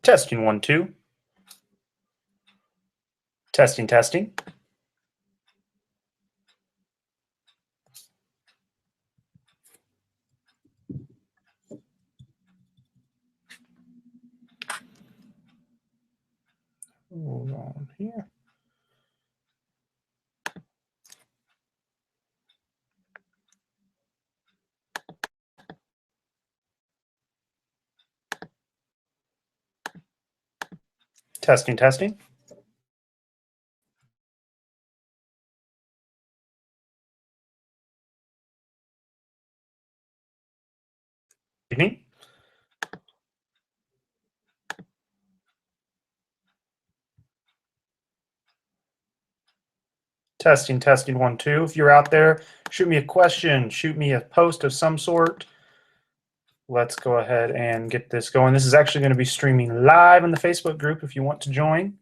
Testing 1, 2. Testing, testing. Hold on here. Testing, testing. Evening. Testing, testing, 1, 2. If you're out there, shoot me a question, shoot me a post of some sort. Let's go ahead and get this going. This is actually going to be streaming live in the Facebook group if you want to join.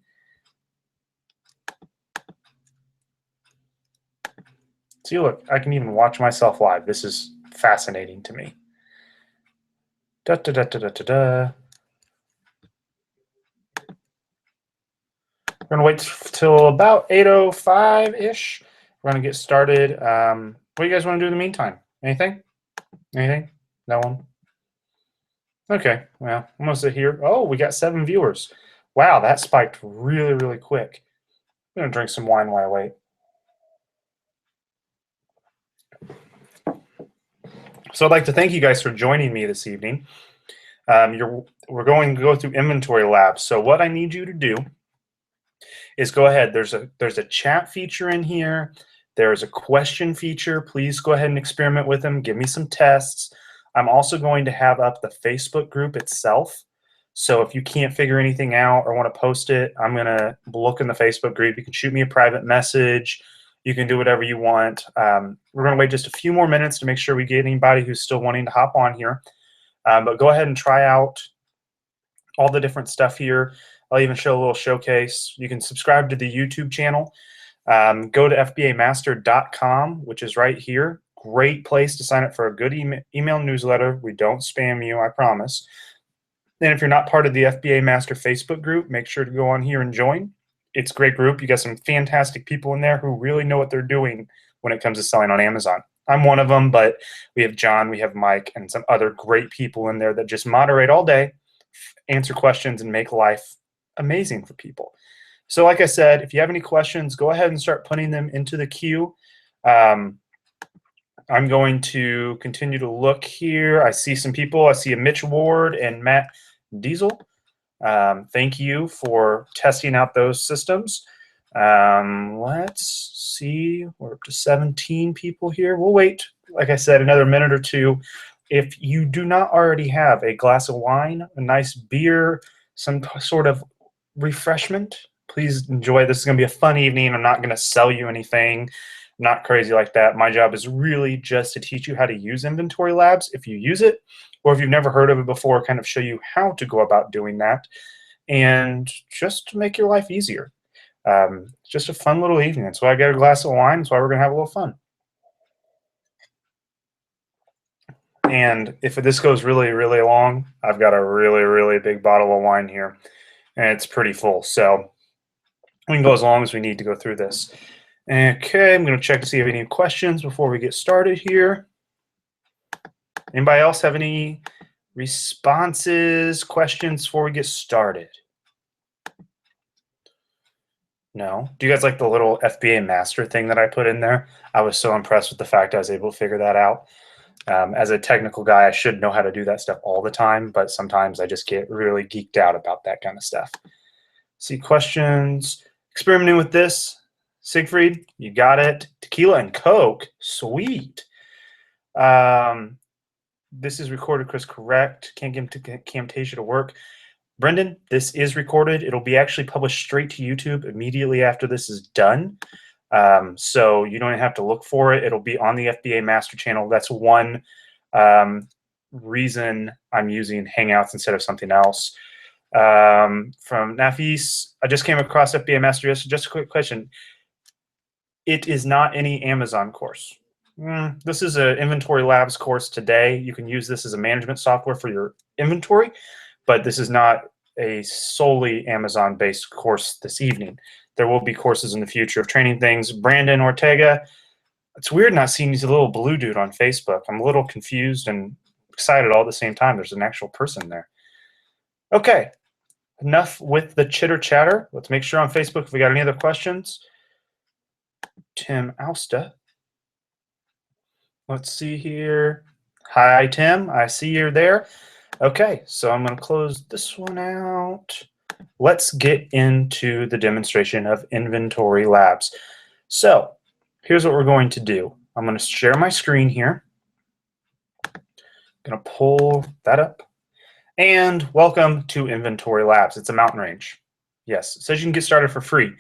See, look, I can even watch myself live. This is fascinating to me. Da, da, da, da, da, da, da. We're going to wait till about 8:05-ish. We're going to get started. What do you guys want to do in the meantime? Anything? Anything? No one? Okay, well, I'm going to sit here. Oh, we got 7 viewers. Wow, that spiked really, really quick. I'm going to drink some wine while I wait. So I'd like to thank you guys for joining me this evening. We're going to go through inventory labs. So what I need you to do is go ahead. There's a chat feature in here. There's a question feature. Please go ahead and experiment with them. Give me some tests. I'm also going to have up the Facebook group itself. So if you can't figure anything out or want to post it, I'm going to look in the Facebook group. You can shoot me a private message. You can do whatever you want. We're going to wait just a few more minutes to make sure we get anybody who's still wanting to hop on here. But go ahead and try out all the different stuff here. I'll even show a little showcase. You can subscribe to the YouTube channel. Go to fbamaster.com, which is right here. Great place to sign up for a good email newsletter. We don't spam you, I promise. And if you're not part of the FBA Master Facebook group, make sure to go on here and join. It's a great group. You got some fantastic people in there who really know what they're doing when it comes to selling on Amazon. I'm one of them, but we have John, we have Mike, and some other great people in there that just moderate all day, answer questions, and make life amazing for people. So like I said, if you have any questions, go ahead and start putting them into the queue. I'm going to continue to look here. I see some people. I see a Mitch Ward and Matt Diesel. Thank you for testing out those systems. Let's see. We're up to 17 people here. We'll wait, like I said, another minute or two. If you do not already have a glass of wine, a nice beer, some sort of refreshment, please enjoy. This is going to be a fun evening. I'm not going to sell you anything. Not crazy like that. My job is really just to teach you how to use inventory labs if you use it, or if you've never heard of it before, kind of show you how to go about doing that, and just to make your life easier. Just a fun little evening. That's why I got a glass of wine. That's why we're going to have a little fun. And if this goes really, really long, I've got a really, really big bottle of wine here, and it's pretty full. So we can go as long as we need to go through this. Okay, I'm going to check to see if any questions before we get started here. Anybody else have any responses, questions before we get started? No? Do you guys like the little FBA Master thing that I put in there? I was so impressed with the fact I was able to figure that out. As a technical guy, I should know how to do that stuff all the time, but sometimes I just get really geeked out about that kind of stuff. See questions. Experimenting with this. Siegfried, you got it. Tequila and Coke. Sweet. This is recorded, Chris, correct. Can't get Camtasia to work. Brendan, this is recorded. It'll be actually published straight to YouTube immediately after this is done. So you don't have to look for it. It'll be on the FBA Master channel. That's one reason I'm using Hangouts instead of something else. From Nafis, I just came across FBA Master. Just a quick question. It is not any Amazon course. This is an inventory labs course today. You can use this as a management software for your inventory, but this is not a solely Amazon-based course this evening. There will be courses in the future of training things. Brandon Ortega, it's weird not seeing this little blue dude on Facebook. I'm a little confused and excited all at the same time. There's an actual person there. Okay, enough with the chitter chatter. Let's make sure on Facebook if we got any other questions. Tim Austa. Let's see here. Hi, Tim. I see you're there. Okay, so I'm going to close this one out. Let's get into the demonstration of Inventory Labs. So here's what we're going to do. I'm going to share my screen here. I'm going to pull that up. And welcome to Inventory Labs. It's a mountain range. Yes, it says you can get started for free.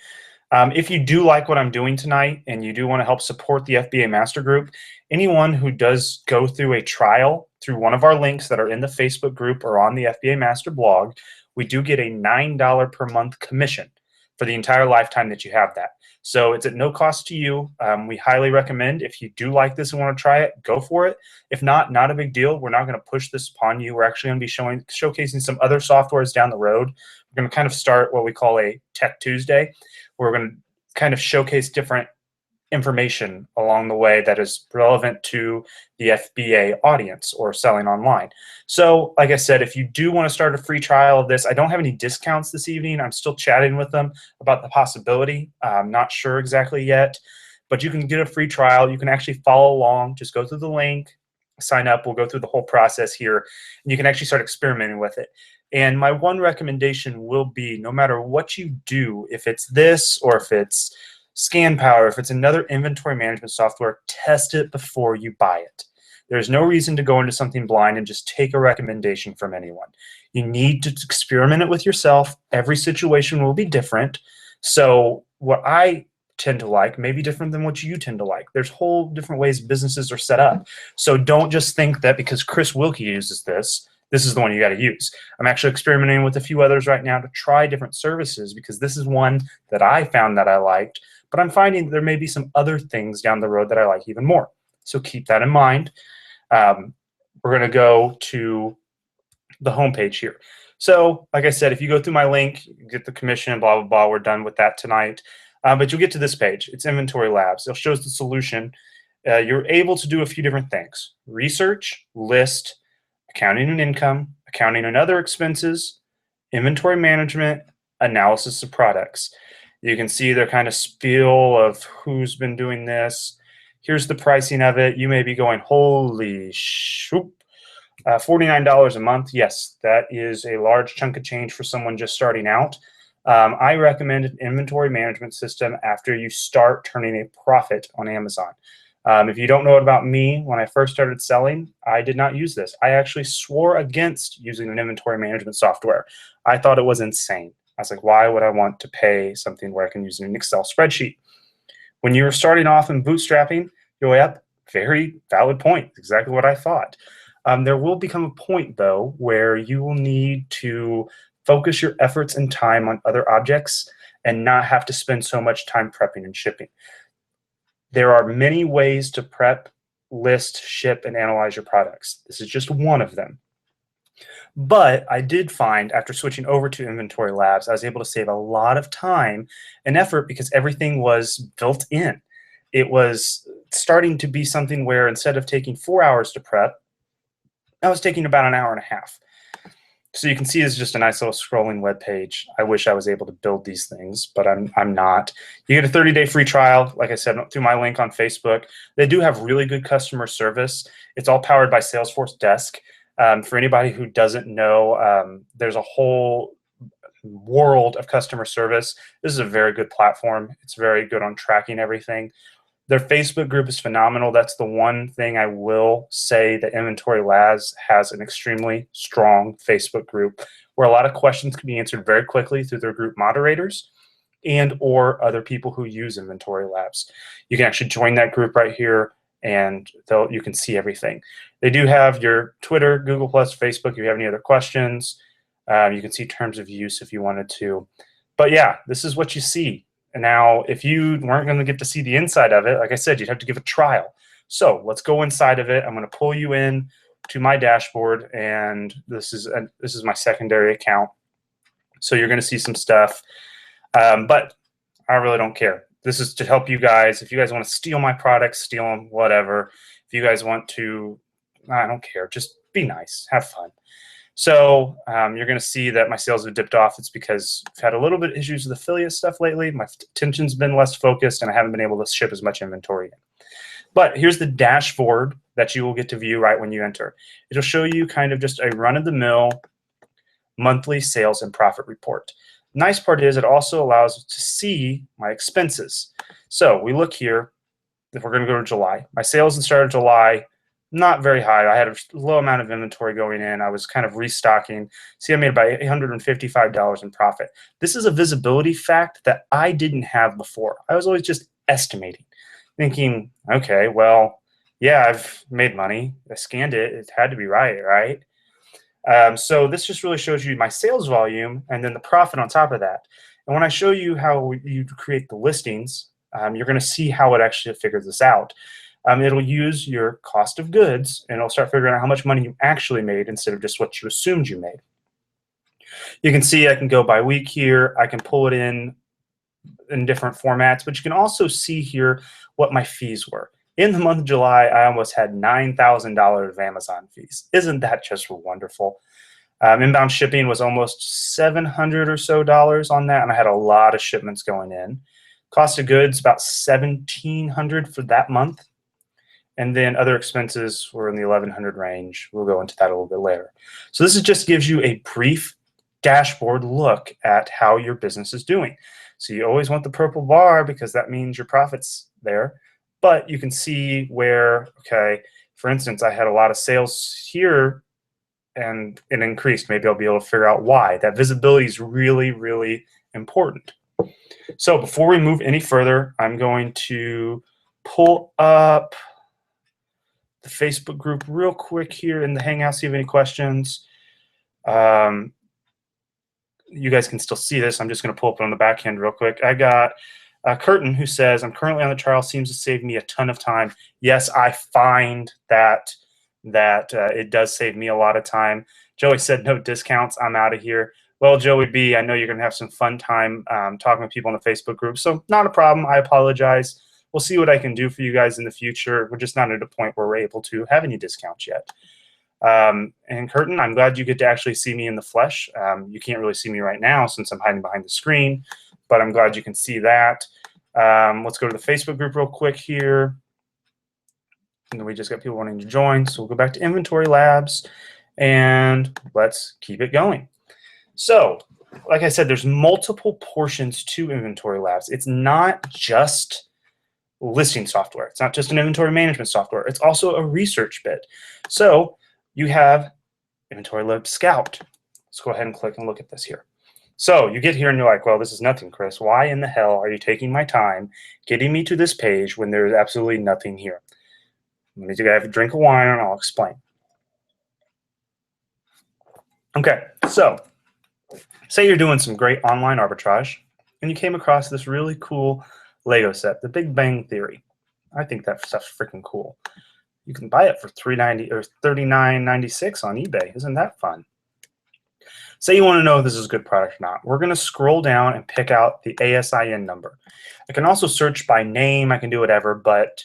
If you do like what I'm doing tonight and you do want to help support the FBA Master Group, anyone who does go through a trial through one of our links that are in the Facebook group or on the FBA Master blog, we do get a $9 per month commission for the entire lifetime that you have that. So it's at no cost to you. We highly recommend if you do like this and want to try it, go for it. If not, not a big deal. We're not going to push this upon you. We're actually going to be showcasing some other softwares down the road. We're going to kind of start what we call a Tech Tuesday. We're going to kind of showcase different information along the way that is relevant to the FBA audience or selling online. So like I said, if you do want to start a free trial of this, I don't have any discounts this evening. I'm still chatting with them about the possibility. I'm not sure exactly yet, but you can get a free trial. You can actually follow along. Just go through the link, sign up. We'll go through the whole process here, and you can actually start experimenting with it. And my one recommendation will be, no matter what you do, if it's this or if it's ScanPower, if it's another inventory management software, test it before you buy it. There's no reason to go into something blind and just take a recommendation from anyone. You need to experiment it with yourself. Every situation will be different. So what I tend to like may be different than what you tend to like. There's whole different ways businesses are set up. So don't just think that because Chris Wilkie uses this, this is the one you got to use. I'm actually experimenting with a few others right now to try different services because this is one that I found that I liked, but I'm finding that there may be some other things down the road that I like even more. So keep that in mind. We're going to go to the homepage here. So like I said, if you go through my link, you get the commission, blah, blah, blah. We're done with that tonight. But you'll get to this page. It's Inventory Labs. It shows the solution. You're able to do a few different things. Research, list, accounting and income, accounting and other expenses, inventory management, analysis of products. You can see their kind of spiel of who's been doing this. Here's the pricing of it. You may be going, holy shoot, $49 a month. Yes, that is a large chunk of change for someone just starting out. I recommend an inventory management system after you start turning a profit on Amazon. If you don't know about me, when I first started selling, I did not use this. I actually swore against using an inventory management software. I thought it was insane. I was like, why would I want to pay something where I can use an Excel spreadsheet? When you're starting off and bootstrapping, you're way up. Very valid point. Exactly what I thought. There will become a point, though, where you will need to focus your efforts and time on other objects and not have to spend so much time prepping and shipping. There are many ways to prep, list, ship, and analyze your products. This is just one of them. But I did find after switching over to Inventory Labs, I was able to save a lot of time and effort because everything was built in. It was starting to be something where instead of taking 4 hours to prep, I was taking about an hour and a half. So you can see it's just a nice little scrolling web page. I wish I was able to build these things, but I'm not. You get a 30-day free trial, like I said, through my link on Facebook. They do have really good customer service. It's all powered by Salesforce Desk. For anybody who doesn't know, there's a whole world of customer service. This is a very good platform. It's very good on tracking everything. Their Facebook group is phenomenal. That's the one thing I will say that Inventory Labs has an extremely strong Facebook group where a lot of questions can be answered very quickly through their group moderators and or other people who use Inventory Labs. You can actually join that group right here and you can see everything. They do have your Twitter, Google+, Facebook if you have any other questions. You can see terms of use if you wanted to. But yeah, this is what you see. And now, if you weren't going to get to see the inside of it, like I said, you'd have to give a trial. So let's go inside of it. I'm going to pull you in to my dashboard, and this is my secondary account. So you're going to see some stuff, but I really don't care. This is to help you guys. If you guys want to steal my products, steal them, whatever. If you guys want to, I don't care. Just be nice, have fun. So you're going to see that my sales have dipped off. It's because I've had a little bit of issues with affiliate stuff lately. My attention's been less focused, and I haven't been able to ship as much inventory in. But here's the dashboard that you will get to view right when you enter. It'll show you kind of just a run-of-the-mill monthly sales and profit report. Nice part is it also allows us to see my expenses. So we look here, if we're going to go to July. My sales at the start of July, not very high. I had a low amount of inventory going in. I was kind of restocking. See, I made about $855 in profit. This is a visibility fact that I didn't have before. I was always just estimating, thinking, okay, well, yeah, I've made money. I scanned it. It had to be right, right? So this just really shows you my sales volume and then the profit on top of that. And when I show you how you create the listings, you're going to see how it actually figures this out. It'll use your cost of goods, and it'll start figuring out how much money you actually made instead of just what you assumed you made. You can see I can go by week here. I can pull it in different formats, but you can also see here what my fees were. In the month of July, I almost had $9,000 of Amazon fees. Isn't that just wonderful? Inbound shipping was almost $700 or so on that, and I had a lot of shipments going in. Cost of goods, about $1,700 for that month. And then other expenses were in the $1,100 range. We'll go into that a little bit later. So this just gives you a brief dashboard look at how your business is doing. So you always want the purple bar because that means your profit's there. But you can see where, okay, for instance, I had a lot of sales here and it increased. Maybe I'll be able to figure out why. That visibility is really, really important. So before we move any further, I'm going to pull up the Facebook group real quick here in the Hangouts. See if you have any questions. You guys can still see this. I'm just going to pull up it on the back end real quick. I got Curtin who says, I'm currently on the trial. Seems to save me a ton of time. Yes, I find that it does save me a lot of time. Joey said no discounts. I'm out of here. Well, Joey B, I know you're going to have some fun time talking with people in the Facebook group. So not a problem. I apologize. We'll see what I can do for you guys in the future. We're just not at a point where we're able to have any discounts yet. And Curtin, I'm glad you get to actually see me in the flesh. You can't really see me right now since I'm hiding behind the screen, but I'm glad you can see that. Let's go to the Facebook group real quick here. And we just got people wanting to join. So we'll go back to Inventory Labs and let's keep it going. So, like I said, there's multiple portions to Inventory Labs. It's not just listing software. It's not just an inventory management software. It's also a research bit. So you have Inventory Lab Scout. Let's go ahead and click and look at this here. So you get here and you're like, well, this is nothing, Chris. Why in the hell are you taking my time getting me to this page when there's absolutely nothing here? Let me have a drink of wine and I'll explain. Okay, so say you're doing some great online arbitrage and you came across this really cool Lego set, The Big Bang Theory. I think that stuff's freaking cool. You can buy it for $3.90 or $39.96 on eBay. Isn't that fun? Say you want to know if this is a good product or not. We're going to scroll down and pick out the ASIN number. I can also search by name. I can do whatever, but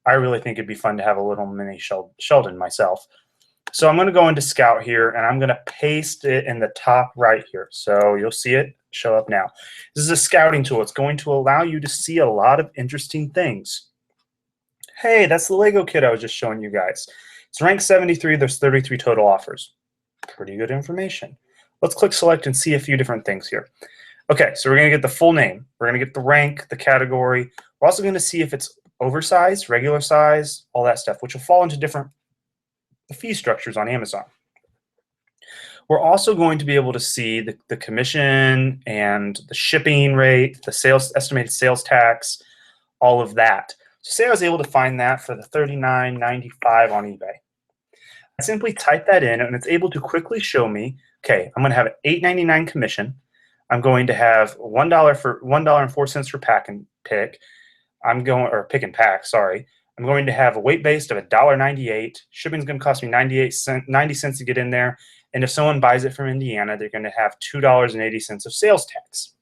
I really think it'd be fun to have a little mini Sheldon myself. So I'm going to go into Scout here, and I'm going to paste it in the top right here. So you'll see it show up now. This is a scouting tool. It's going to allow you to see a lot of interesting things. Hey, that's the Lego kit I was just showing you guys. It's ranked 73. There's 33 total offers. Pretty good information. Let's click select and see a few different things here. Okay, so we're going to get the full name. We're going to get the rank, the category. We're also going to see if it's oversized, regular size, all that stuff, which will fall into different fee structures on Amazon. We're also going to be able to see the commission and the shipping rate, the estimated sales tax, all of that. So say I was able to find that for the $39.95 on eBay. I simply type that in and it's able to quickly show me, okay, I'm going to have an $8.99 commission. I'm going to have $1.04 for pack and pick. Pick and pack, sorry. I'm going to have a weight based of $1.98. Shipping is going to cost me 90 cents to get in there. And if someone buys it from Indiana, they're going to have $2.80 of sales tax.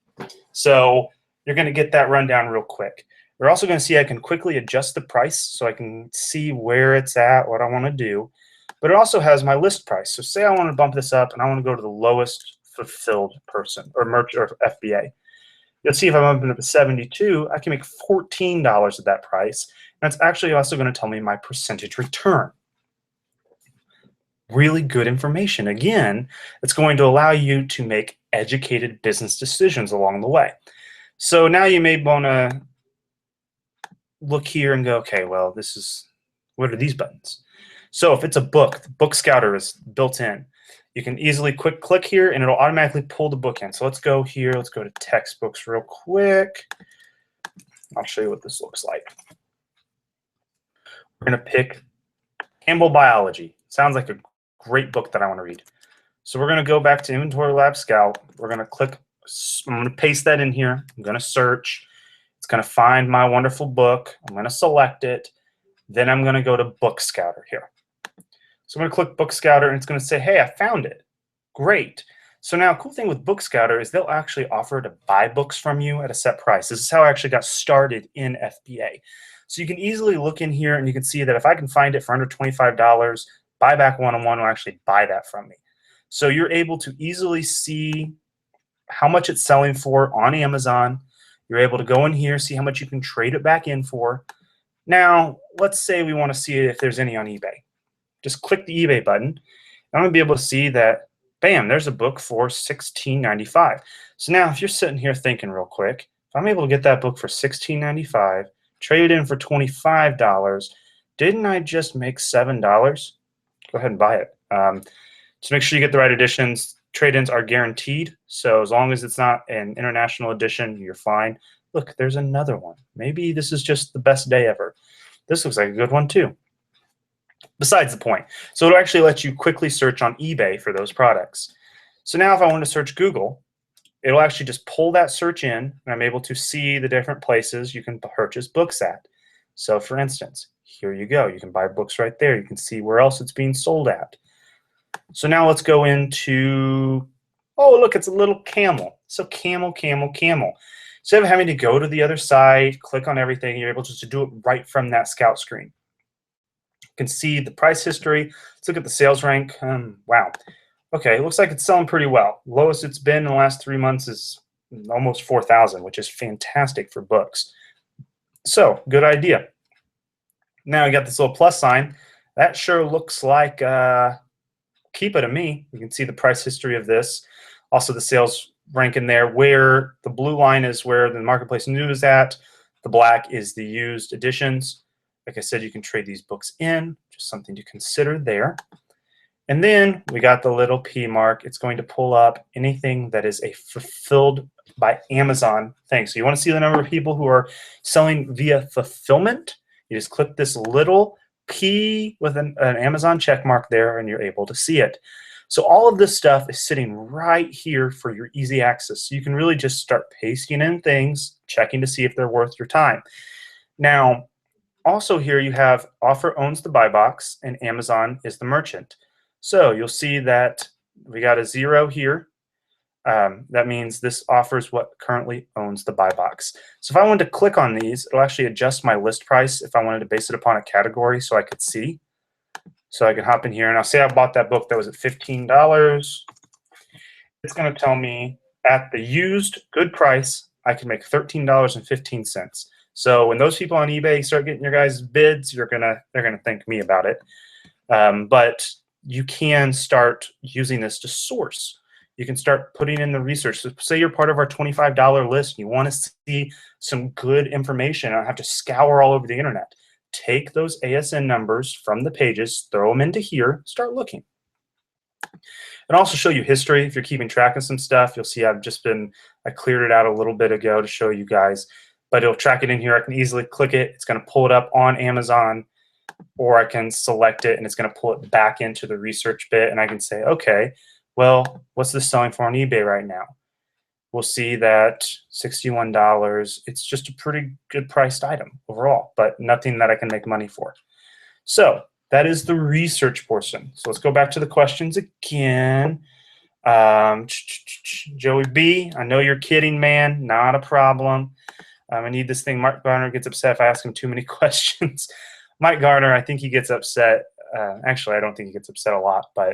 So you're going to get that rundown real quick. You're also going to see I can quickly adjust the price so I can see where it's at, what I want to do. But it also has my list price. So say I want to bump this up and I want to go to the lowest fulfilled person or merchant or FBA. You'll see if I'm up to 72, I can make $14 at that price. And it's actually also going to tell me my percentage return. Really good information. Again, it's going to allow you to make educated business decisions along the way. So now you may want to look here and go, okay, well, what are these buttons? So if it's a book, the Book Scouter is built in. You can easily click here and it'll automatically pull the book in. So let's go here. Let's go to textbooks real quick. I'll show you what this looks like. We're going to pick Campbell Biology. Sounds like a great book that I want to read. So we're going to go back to Inventory Lab Scout. We're going to click, I'm going to paste that in here. I'm going to search. It's going to find my wonderful book. I'm going to select it. Then I'm going to go to Book Scouter here. So I'm going to click Book Scouter and it's going to say, hey, I found it. Great. So now, cool thing with Book Scouter is they'll actually offer to buy books from you at a set price. This is how I actually got started in FBA. So you can easily look in here and you can see that if I can find it for under $25, Buyback One-on-One will actually buy that from me. So you're able to easily see how much it's selling for on Amazon. You're able to go in here, see how much you can trade it back in for. Now, let's say we want to see if there's any on eBay. Just click the eBay button. I'm going to be able to see that, bam, there's a book for $16.95. So now if you're sitting here thinking real quick, if I'm able to get that book for $16.95, trade it in for $25, didn't I just make $7? Go ahead and buy it. Just make sure you get the right editions. Trade-ins are guaranteed, so as long as it's not an international edition, you're fine. Look, there's another one. Maybe this is just the best day ever. This looks like a good one too. Besides the point. So it'll actually let you quickly search on eBay for those products. So now if I want to search Google, it'll actually just pull that search in, and I'm able to see the different places you can purchase books at. So for instance, here you go. You can buy books right there. You can see where else it's being sold at. So now let's go into, oh, look, it's a little camel. So camel, camel, camel. Instead of having to go to the other side, click on everything, you're able just to do it right from that Scout screen. You can see the price history. Let's look at the sales rank. Wow. Okay, it looks like it's selling pretty well. Lowest it's been in the last 3 months is almost 4,000, which is fantastic for books. So, good idea. Now you got this little plus sign. That sure looks like keep it to me. You can see the price history of this. Also the sales rank in there, where the blue line is where the marketplace new is at. The black is the used editions. Like I said, you can trade these books in, just something to consider there. And then we got the little P mark. It's going to pull up anything that is a fulfilled by Amazon thing. So you want to see the number of people who are selling via fulfillment. You just click this little P with an Amazon check mark there, and you're able to see it. So all of this stuff is sitting right here for your easy access. So you can really just start pasting in things, checking to see if they're worth your time. Now, also here you have offer owns the buy box and Amazon is the merchant. So you'll see that we got a 0 here. That means this offers what currently owns the buy box. So if I wanted to click on these, it'll actually adjust my list price if I wanted to base it upon a category so I could see. So I can hop in here and I'll say I bought that book that was at $15. It's going to tell me at the used good price, I can make $13.15. So when those people on eBay start getting your guys' bids, they're gonna thank me about it. But you can start using this to source. You can start putting in the research. So say you're part of our $25 list and you want to see some good information. I don't have to scour all over the internet. Take those ASN numbers from the pages, throw them into here, start looking. And also show you history. If you're keeping track of some stuff, you'll see I cleared it out a little bit ago to show you guys. But it'll track it in here. I can easily click it. It's going to pull it up on Amazon, or I can select it and it's going to pull it back into the research bit. And I can say, okay, well, what's this selling for on eBay right now? We'll see that $61. It's just a pretty good priced item overall, but nothing that I can make money for. So That is the research portion. So let's go back to the questions again. Joey B, I know you're kidding, man. Not a problem. I need this thing. Mark Garner gets upset if I ask him too many questions. Mike Garner, I think he gets upset. Actually, I don't think he gets upset a lot, but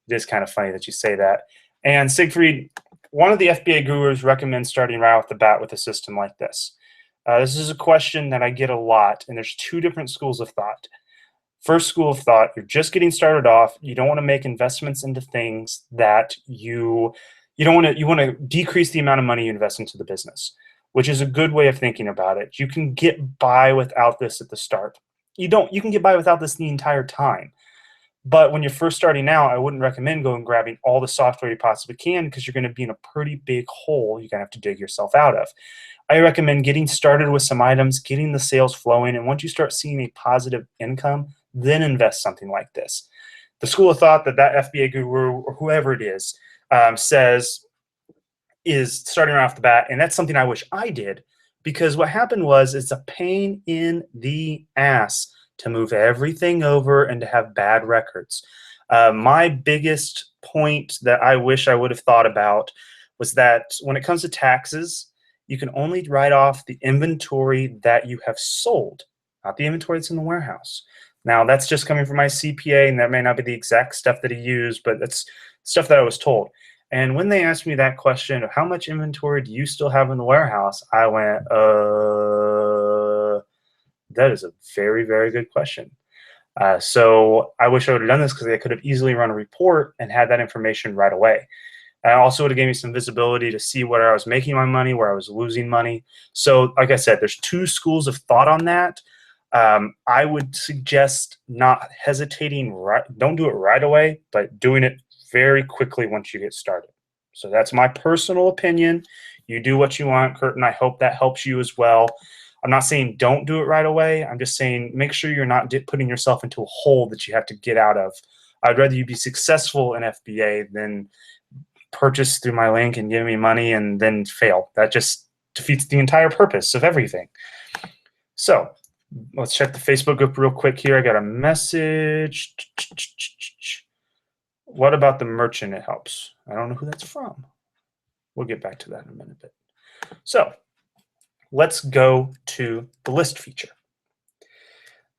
it is kind of funny that you say that. And Siegfried, one of the FBA gurus recommends starting right off the bat with a system like this. This is a question that I get a lot, and there's two different schools of thought. First school of thought, you're just getting started off. You don't want to make investments into things that you want to decrease the amount of money you invest into the business, which is a good way of thinking about it. You can get by without this at the start. You can get by without this the entire time. But when you're first starting out, I wouldn't recommend going and grabbing all the software you possibly can, because you're going to be in a pretty big hole you're going to have to dig yourself out of. I recommend getting started with some items, getting the sales flowing, and once you start seeing a positive income, then invest something like this. The school of thought that FBA guru or whoever it is says is starting right off the bat, and that's something I wish I did, because what happened was it's a pain in the ass to move everything over and to have bad records. My biggest point that I wish I would have thought about was that when it comes to taxes, you can only write off the inventory that you have sold, not the inventory that's in the warehouse. Now, that's just coming from my CPA, and that may not be the exact stuff that he used, but that's stuff that I was told. And when they asked me that question of how much inventory do you still have in the warehouse, I went, that is a very, very good question. So I wish I would have done this, because I could have easily run a report and had that information right away. I also would have given me some visibility to see where I was making my money, where I was losing money. So like I said, there's two schools of thought on that. I would suggest not hesitating. Don't do it right away, but doing it very quickly once you get started. So that's my personal opinion. You do what you want, Curtin. I hope that helps you as well. I'm not saying don't do it right away. I'm just saying make sure you're not putting yourself into a hole that you have to get out of. I'd rather you be successful in FBA than purchase through my link and give me money and then fail. That just defeats the entire purpose of everything. So let's check the Facebook group real quick here. I got a message. What about the merchant? It helps. I don't know who that's from. We'll get back to that in a minute. So let's go to the list feature.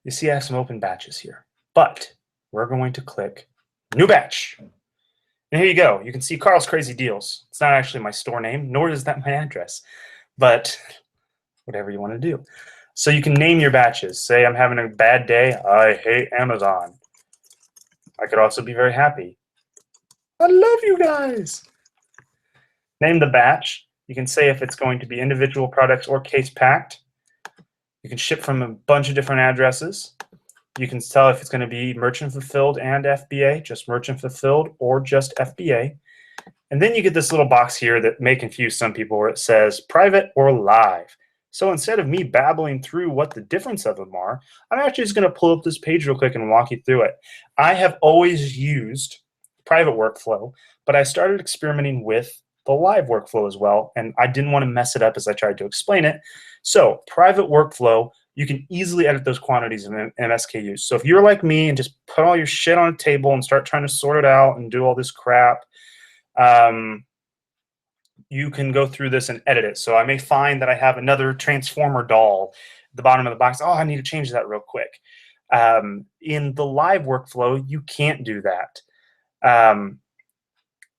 You see I have some open batches here, but we're going to click New Batch. And here you go. You can see Carl's Crazy Deals. It's not actually my store name, nor is that my address, but whatever you want to do. So you can name your batches. Say I'm having a bad day. I hate Amazon. I could also be very happy. I love you guys. Name the batch. You can say if it's going to be individual products or case packed. You can ship from a bunch of different addresses. You can tell if it's going to be merchant fulfilled and FBA, just merchant fulfilled, or just FBA. And then you get this little box here that may confuse some people where it says private or live. So instead of me babbling through what the difference of them are, I'm actually just going to pull up this page real quick and walk you through it. I have always used private workflow, but I started experimenting with the live workflow as well, and I didn't want to mess it up as I tried to explain it. So private workflow, you can easily edit those quantities in SKUs. So if you're like me and just put all your shit on a table and start trying to sort it out and do all this crap, you can go through this and edit it. So I may find that I have another Transformer doll at the bottom of the box. Oh, I need to change that real quick. In the live workflow, you can't do that.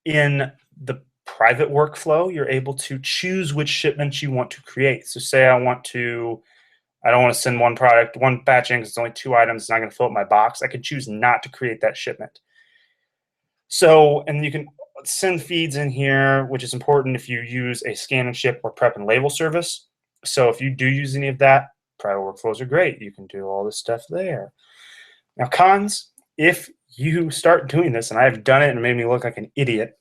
In the private workflow, you're able to choose which shipments you want to create. So say I don't want to send one batch in because it's only 2 items, it's not going to fill up my box. I could choose not to create that shipment. So, and you can send feeds in here, which is important if you use a scan and ship or prep and label service. So if you do use any of that, private workflows are great. You can do all this stuff there. Now, cons, if you start doing this, and I've done it and it made me look like an idiot,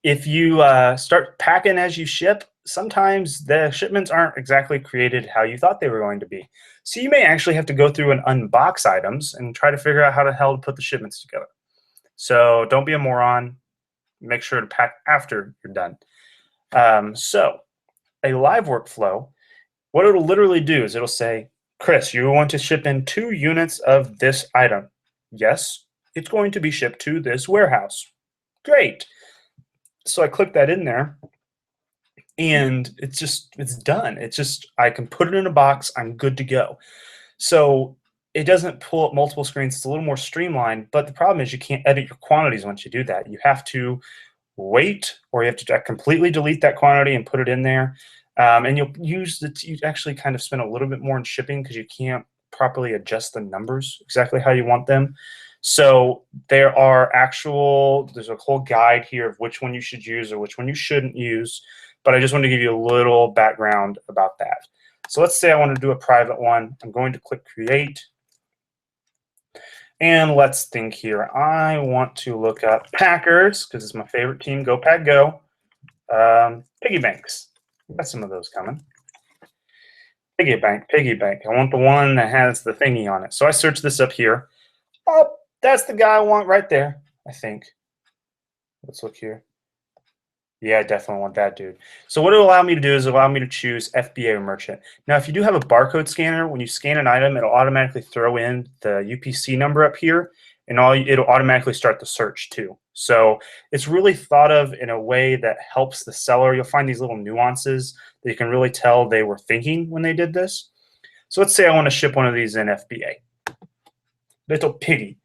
if you start packing as you ship, sometimes the shipments aren't exactly created how you thought they were going to be. So you may actually have to go through and unbox items and try to figure out how the hell to put the shipments together. So don't be a moron. Make sure to pack after you're done. So a live workflow, what it'll literally do is it'll say, Chris, you want to ship in 2 units of this item. Yes, it's going to be shipped to this warehouse. Great. So I click that in there and it's done. It's just, I can put it in a box. I'm good to go. So it doesn't pull up multiple screens. It's a little more streamlined, but the problem is you can't edit your quantities once you do that. You have to wait, or you have to completely delete that quantity and put it in there. And you'll you actually kind of spend a little bit more in shipping because you can't properly adjust the numbers exactly how you want them. So there's a whole guide here of which one you should use or which one you shouldn't use. But I just want to give you a little background about that. So let's say I want to do a private one. I'm going to click create. And let's think here. I want to look up Packers because it's my favorite team. Go Pack Go. Piggy banks. Got some of those coming. Piggy bank, piggy bank. I want the one that has the thingy on it. So I search this up here. Oh, that's the guy I want right there, I think. Let's look here. Yeah, I definitely want that dude. So what it'll allow me to do is allow me to choose FBA or merchant. Now, if you do have a barcode scanner, when you scan an item, it'll automatically throw in the UPC number up here, and it'll automatically start the search too. So it's really thought of in a way that helps the seller. You'll find these little nuances that you can really tell they were thinking when they did this. So let's say I want to ship one of these in FBA. Little piggy.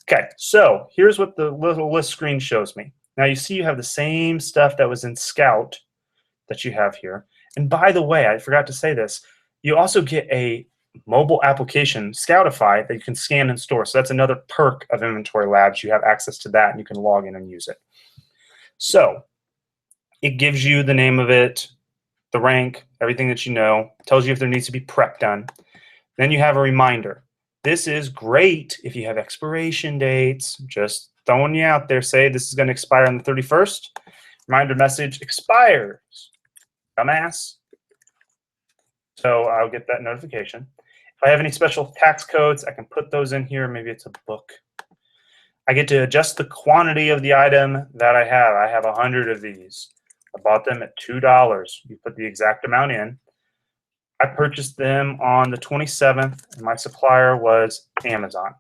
Okay, so here's what the little list screen shows me. Now you see you have the same stuff that was in Scout that you have here. And by the way, I forgot to say this, you also get a mobile application, Scoutify, that you can scan and store. So that's another perk of Inventory Labs. You have access to that and you can log in and use it. So it gives you the name of it, the rank, everything that you know, tells you if there needs to be prep done. Then you have a reminder. This is great if you have expiration dates. Just throwing you out there, say this is going to expire on the 31st. Reminder message expires. Dumbass. So I'll get that notification. If I have any special tax codes, I can put those in here. Maybe it's a book. I get to adjust the quantity of the item that I have. I have 100 of these. I bought them at $2. You put the exact amount in. I purchased them on the 27th, and my supplier was Amazon.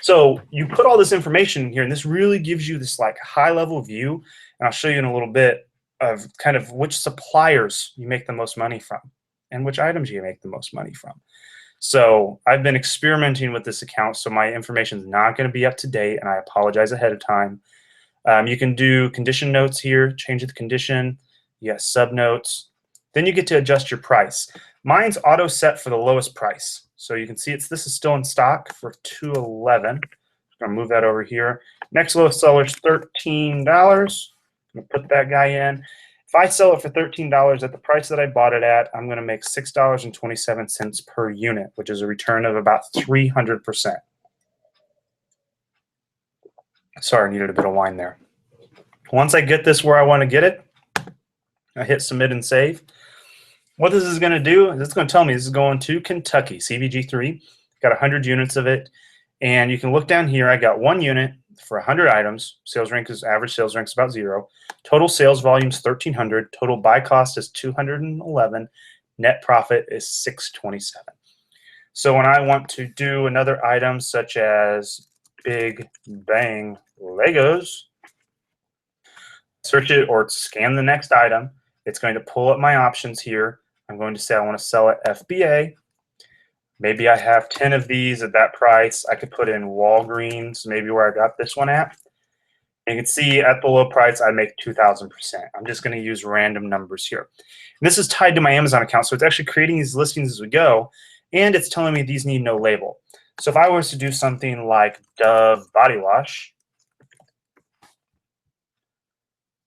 So you put all this information in here, and this really gives you this like high-level view, and I'll show you in a little bit of kind of which suppliers you make the most money from and which items you make the most money from. So I've been experimenting with this account, so my information is not going to be up to date, and I apologize ahead of time. You can do condition notes here, change the condition. You got sub notes. Then you get to adjust your price. Mine's auto set for the lowest price. So you can see this is still in stock for $2.11. I'm gonna move that over here. Next lowest seller is $13. I'm gonna put that guy in. If I sell it for $13 at the price that I bought it at, I'm gonna make $6.27 per unit, which is a return of about 300%. Sorry, I needed a bit of wine there. Once I get this where I want to get it, I hit submit and save. What this is going to do is it's going to tell me this is going to Kentucky, CVG3. Got 100 units of it. And you can look down here. I got 1 unit for 100 items. Average sales rank is about 0. Total sales volume is 1,300. Total buy cost is 211. Net profit is 627. So when I want to do another item such as Big Bang Legos, search it or scan the next item. It's going to pull up my options here. I'm going to say I want to sell at FBA. Maybe I have 10 of these at that price. I could put in Walgreens, maybe where I got this one at. And you can see at the low price, I make 2,000%. I'm just going to use random numbers here. And this is tied to my Amazon account, so it's actually creating these listings as we go, and it's telling me these need no label. So if I was to do something like Dove body wash,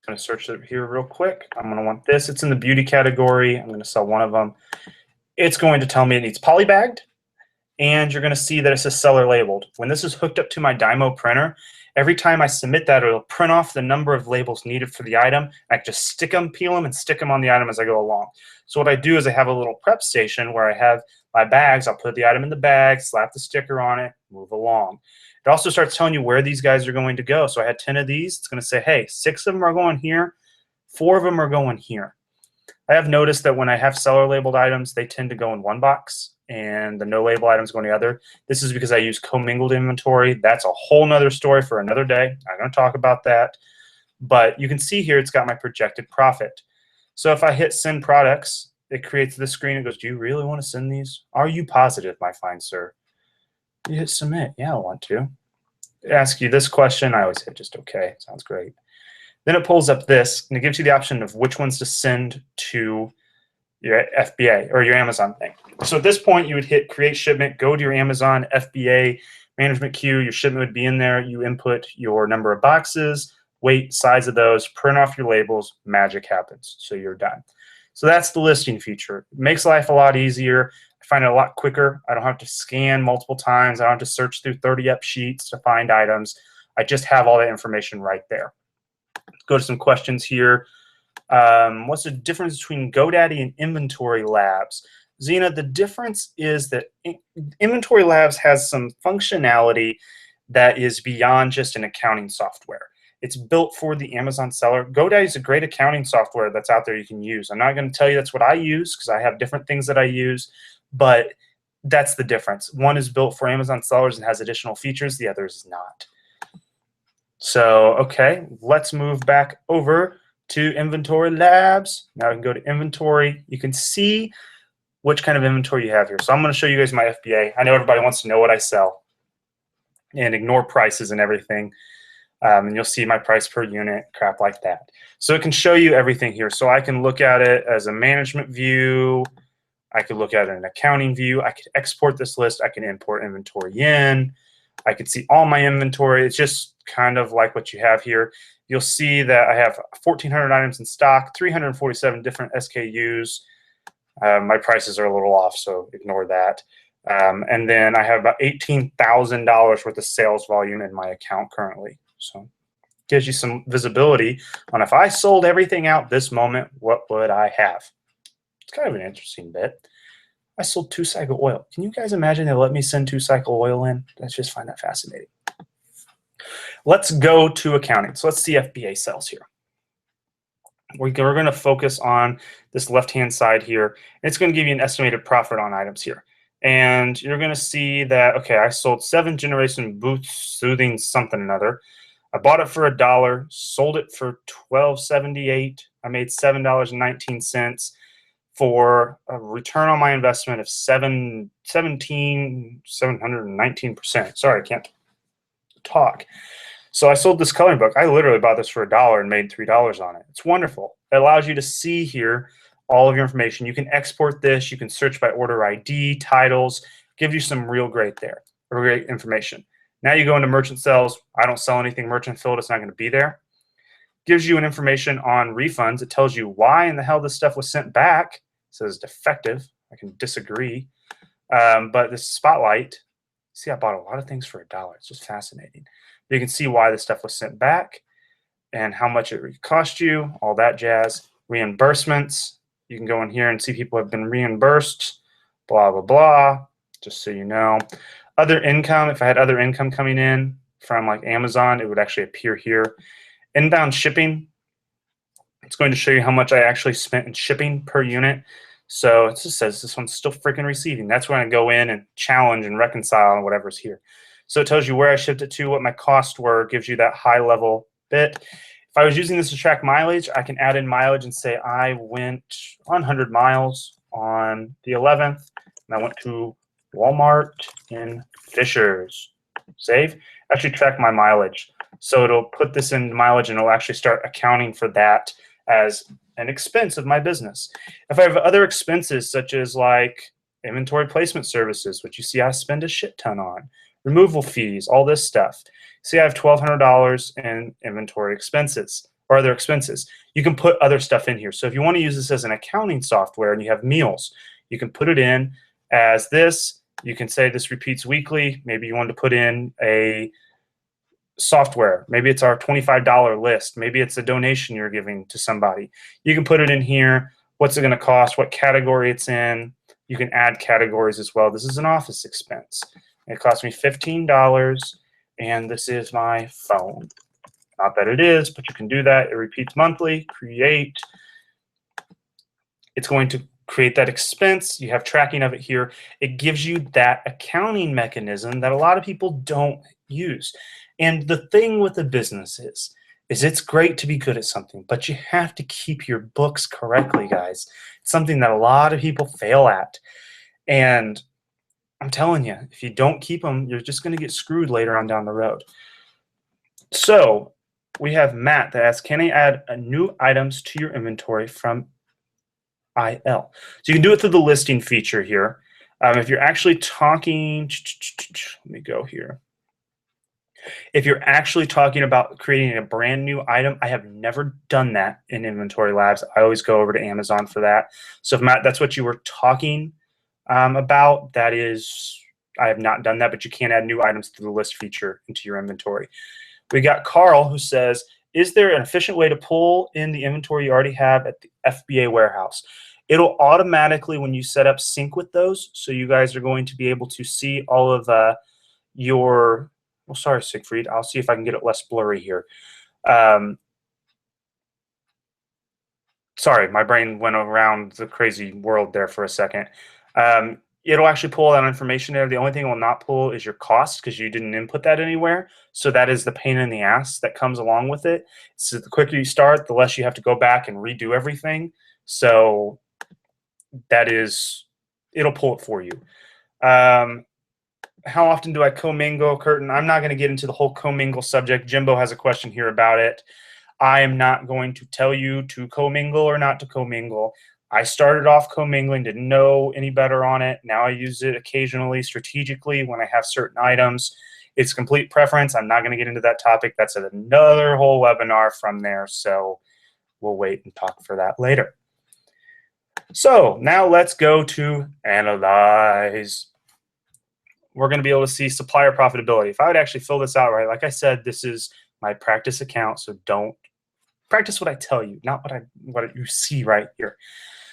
I'm going to search it here real quick. I'm going to want this. It's in the beauty category. I'm going to sell one of them. It's going to tell me it needs polybagged, and you're going to see that it says seller labeled. When this is hooked up to my Dymo printer, every time I submit that, it'll print off the number of labels needed for the item. I can just stick them, peel them, and stick them on the item as I go along. So what I do is I have a little prep station where I have my bags. I'll put the item in the bag, slap the sticker on it, move along. It also starts telling you where these guys are going to go. So I had 10 of these. It's going to say, hey, 6 of them are going here. 4 of them are going here. I have noticed that when I have seller labeled items, they tend to go in one box and the no label items go in the other. This is because I use commingled inventory. That's a whole nother story for another day. I'm going to talk about that. But you can see here it's got my projected profit. So if I hit send products, it creates this screen. It goes, do you really want to send these? Are you positive, my fine sir? You hit submit. Yeah, I want to. Ask you this question. I always hit just okay. Sounds great. Then it pulls up this, and it gives you the option of which ones to send to your FBA or your Amazon thing. So at this point, you would hit create shipment, go to your Amazon FBA management queue. Your shipment would be in there. You input your number of boxes, weight, size of those, print off your labels, magic happens. So you're done. So that's the listing feature. It makes life a lot easier. I find it a lot quicker. I don't have to scan multiple times. I don't have to search through 30 up sheets to find items. I just have all that information right there. Go to some questions here. What's the difference between GoDaddy and Inventory Labs? Zena, the difference is that Inventory Labs has some functionality that is beyond just an accounting software. It's built for the Amazon seller. GoDaddy is a great accounting software that's out there you can use. I'm not going to tell you that's what I use because I have different things that I use, but that's the difference. One is built for Amazon sellers and has additional features. The other is not. So, okay, let's move back over to Inventory Labs. Now we can go to Inventory. You can see which kind of inventory you have here. So I'm going to show you guys my FBA. I know everybody wants to know what I sell and ignore prices and everything. And you'll see my price per unit, crap like that. So it can show you everything here. So I can look at it as a management view. I could look at it in an accounting view. I could export this list. I can import inventory in. I could see all my inventory. It's just kind of like what you have here. You'll see that I have 1,400 items in stock, 347 different SKUs. My prices are a little off, so ignore that. And then I have about $18,000 worth of sales volume in my account currently. So gives you some visibility on if I sold everything out this moment, what would I have? It's kind of an interesting bit. I sold 2-cycle oil. Can you guys imagine they let me send 2-cycle oil in? I just find that fascinating. Let's go to accounting. So let's see FBA sales here. We're going to focus on this left-hand side here. It's going to give you an estimated profit on items here. And you're going to see that, okay, I sold 7 generation booth soothing something or another. I bought it for $1, sold it for $12.78. I made $7.19 for a return on my investment of 719%. Sorry, I can't talk. So I sold this coloring book. I literally bought this for $1 and made $3 on it. It's wonderful. It allows you to see here all of your information. You can export this. You can search by order ID, titles, give you some real great information. Now you go into merchant sales. I don't sell anything merchant filled. It's not going to be there. Gives you an information on refunds. It tells you why in the hell this stuff was sent back. It says defective. I can disagree. But this spotlight, see, I bought a lot of things for $1. It's just fascinating. You can see why this stuff was sent back and how much it cost you, all that jazz. Reimbursements. You can go in here and see people have been reimbursed, blah, blah, blah, just so you know. Other income, if I had other income coming in from like Amazon, it would actually appear here. Inbound shipping, it's going to show you how much I actually spent in shipping per unit. So it just says this one's still freaking receiving. That's when I go in and challenge and reconcile and whatever's here. So it tells you where I shipped it to, what my costs were, gives you that high level bit. If I was using this to track mileage, I can add in mileage and say I went 100 miles on the 11th, and I went to Walmart in Fishers. Save. Actually track my mileage. So it'll put this in mileage and it'll actually start accounting for that as an expense of my business. If I have other expenses such as like inventory placement services, which you see I spend a shit ton on, removal fees, all this stuff. See, I have $1,200 in inventory expenses or other expenses. You can put other stuff in here. So if you want to use this as an accounting software and you have meals, you can put it in as this. You can say this repeats weekly. Maybe you want to put in a software. Maybe it's our $25 list. Maybe it's a donation you're giving to somebody. You can put it in here. What's it going to cost? What category it's in? You can add categories as well. This is an office expense. It cost me $15, and this is my phone. Not that it is, but you can do that. It repeats monthly. Create. It's going to create that expense. You have tracking of it here. It gives you that accounting mechanism that a lot of people don't use. And the thing with a business is it's great to be good at something, but you have to keep your books correctly, guys. It's something that a lot of people fail at. And I'm telling you, if you don't keep them, you're just going to get screwed later on down the road. So we have Matt that asks, can I add new items to your inventory from IL? So you can do it through the listing feature here. If you're actually talking, let me go here. If you're actually talking about creating a brand new item, I have never done that in Inventory Labs. I always go over to Amazon for that. So if Matt, that's what you were talking about, that is, I have not done that, but you can add new items to the list feature into your inventory. We got Carl who says, is there an efficient way to pull in the inventory you already have at the FBA warehouse? It'll automatically, when you set up, sync with those. So you guys are going to be able to see all of your, well, sorry, Siegfried. I'll see if I can get it less blurry here. Sorry, my brain went around the crazy world there for a second. It'll actually pull that information there. The only thing it will not pull is your cost because you didn't input that anywhere. So that is the pain in the ass that comes along with it. So the quicker you start, the less you have to go back and redo everything. So that is, it'll pull it for you. How often do I commingle, Curtin? I'm not going to get into the whole commingle subject. Jimbo has a question here about it. I am not going to tell you to commingle or not to commingle. I started off commingling, didn't know any better on it. Now I use it occasionally, strategically, when I have certain items. It's complete preference. I'm not going to get into that topic. That's another whole webinar from there, so we'll wait and talk for that later. So now let's go to analyze. We're going to be able to see supplier profitability. If I would actually fill this out right, like I said, this is my practice account, so don't practice what I tell you, not what you see right here.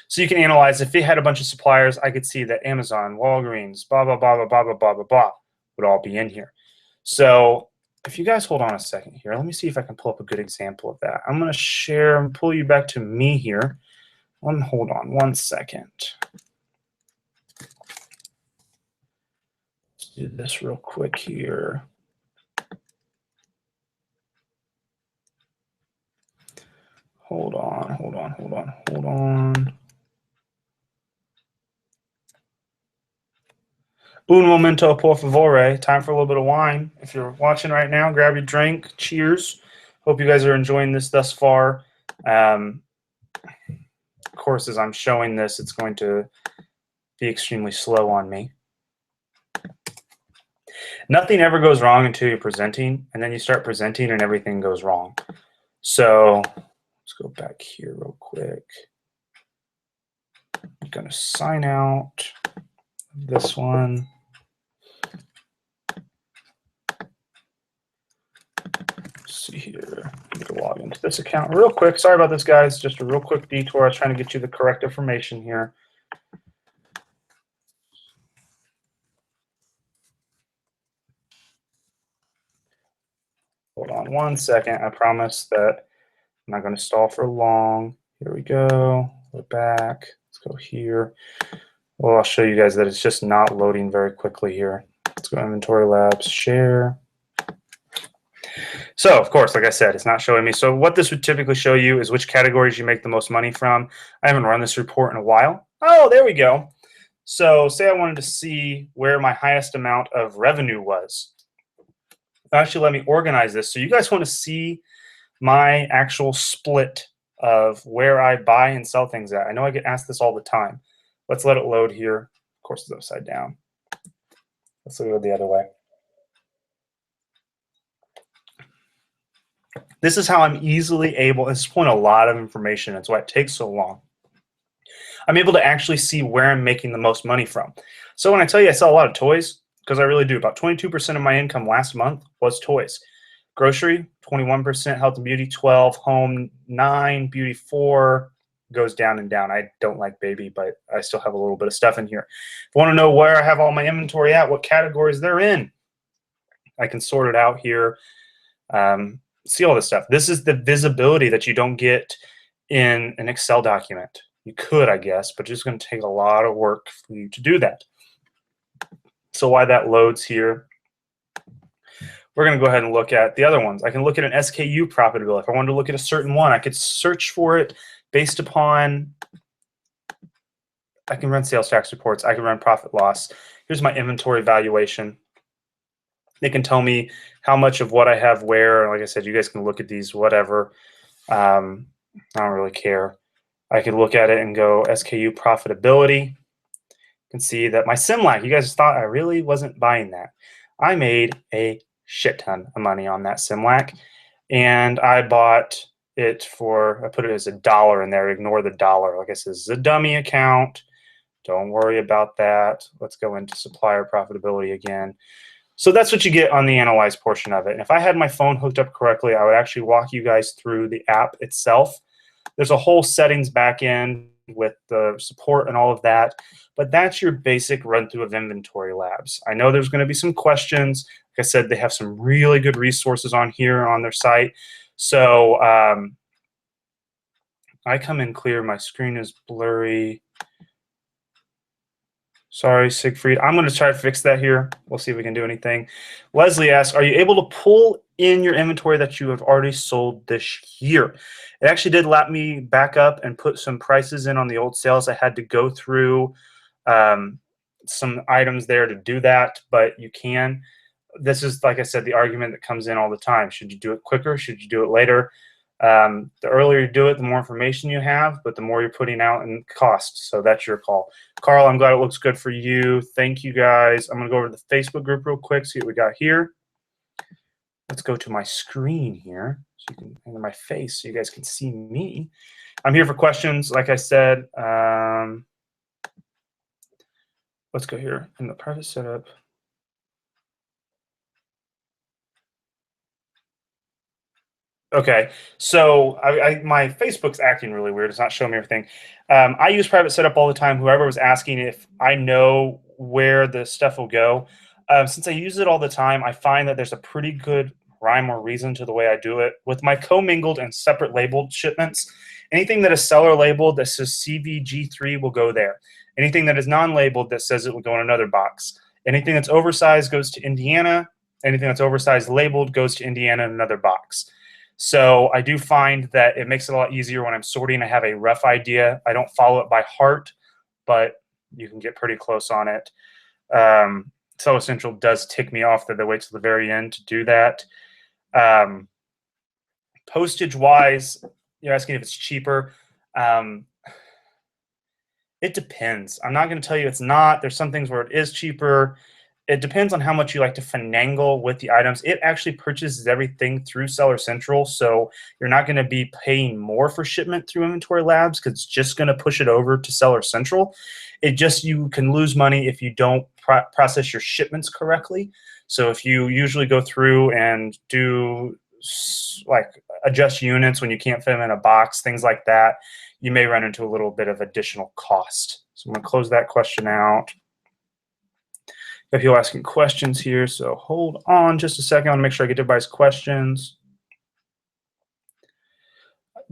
So you can analyze, if it had a bunch of suppliers, I could see that Amazon, Walgreens, blah, blah, blah, blah, blah, blah, blah, blah, blah, would all be in here. So if you guys hold on a second here, let me see if I can pull up a good example of that. I'm going to share and pull you back to me here. Hold on 1 second. Let's do this real quick here. Hold on. Un momento, por favore. Time for a little bit of wine. If you're watching right now, grab your drink. Cheers. Hope you guys are enjoying this thus far. Of course, as I'm showing this, it's going to be extremely slow on me. Nothing ever goes wrong until you're presenting, and then you start presenting and everything goes wrong. So let's go back here real quick. I'm going to sign out this one. Let's see here. I'm going to log into this account real quick. Sorry about this, guys. Just a real quick detour. I was trying to get you the correct information here. Hold on 1 second. I promise that I'm not going to stall for long. Here we go. We're back. Let's go here. Well, I'll show you guys that it's just not loading very quickly here. Let's go Inventory Labs, share. So, of course, like I said, it's not showing me. So what this would typically show you is which categories you make the most money from. I haven't run this report in a while. Oh, there we go. So say I wanted to see where my highest amount of revenue was. Actually, let me organize this. So you guys want to see my actual split of where I buy and sell things at. I know I get asked this all the time. Let's let it load here. Of course, it's upside down. Let's go the other way. This is how I'm easily able, this is pulling a lot of information. That's why it takes so long. I'm able to actually see where I'm making the most money from. So when I tell you I sell a lot of toys, because I really do, about 22% of my income last month was toys. Grocery, 21%, health and beauty, 12, home, 9, beauty, 4, goes down and down. I don't like baby, but I still have a little bit of stuff in here. If you want to know where I have all my inventory at, what categories they're in, I can sort it out here. See all this stuff. This is the visibility that you don't get in an Excel document. You could, I guess, but it's going to take a lot of work for you to do that. So while that loads here, we're going to go ahead and look at the other ones. I can look at an SKU profitability. If I wanted to look at a certain one, I could search for it based upon, I can run sales tax reports. I can run profit loss. Here's my inventory valuation. It can tell me how much of what I have where. Like I said, you guys can look at these, whatever. I don't really care. I can look at it and go SKU profitability. You can see that my Simlac, you guys thought I really wasn't buying that. I made a shit ton of money on that Simlac, and I bought it for, I put it as $1 in there. Ignore the dollar. Like I said, this is a dummy account. Don't worry about that. Let's go into supplier profitability again. So that's what you get on the analyze portion of it. And if I had my phone hooked up correctly, I would actually walk you guys through the app itself. There's a whole settings back end with the support and all of that, but that's your basic run through of Inventory Labs. I know there's going to be some questions. Like I said, they have some really good resources on here on their site. So I come in clear. My screen is blurry. Sorry, Siegfried. I'm going to try to fix that here. We'll see if we can do anything. Leslie asks, are you able to pull in your inventory that you have already sold this year? It actually did let me back up and put some prices in on the old sales. I had to go through some items there to do that, but you can. This is, like I said, the argument that comes in all the time. Should you do it quicker? Should you do it later? The earlier you do it, the more information you have, but the more you're putting out in cost. So that's your call. Carl, I'm glad it looks good for you. Thank you, guys. I'm going to go over to the Facebook group real quick, see what we got here. Let's go to my screen here, so you can, and my face, so you guys can see me. I'm here for questions. Like I said, let's go here in the private setup. Okay, so my Facebook's acting really weird. It's not showing me everything. I use private setup all the time. Whoever was asking if I know where the stuff will go, since I use it all the time, I find that there's a pretty good rhyme or reason to the way I do it. With my commingled and separate labeled shipments, anything that is seller labeled that says CVG3 will go there. Anything that is non-labeled that says it will go in another box. Anything that's oversized goes to Indiana. Anything that's oversized labeled goes to Indiana in another box. So I do find that it makes it a lot easier when I'm sorting. I have a rough idea. I don't follow it by heart, but you can get pretty close on it. Seller Central does tick me off that they wait till the very end to do that. Postage-wise, you're asking if it's cheaper. It depends. I'm not going to tell you it's not. There's some things where it is cheaper. It depends on how much you like to finagle with the items. It actually purchases everything through Seller Central, so you're not going to be paying more for shipment through Inventory Labs because it's just going to push it over to Seller Central. It just, you can lose money if you don't process your shipments correctly. So if you usually go through and do like adjust units when you can't fit them in a box, things like that, you may run into a little bit of additional cost. So I'm going to close that question out. If you're asking questions here, so hold on just a second. I want to make sure I get everybody's questions.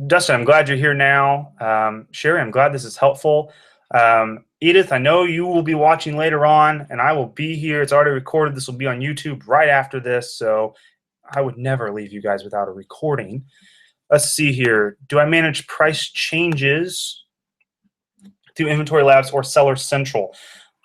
Dustin, I'm glad you're here now. Sherry, I'm glad this is helpful. Edith, I know you will be watching later on, and I will be here. It's already recorded. This will be on YouTube right after this, so I would never leave you guys without a recording. Let's see here. Do I manage price changes through Inventory Labs or Seller Central?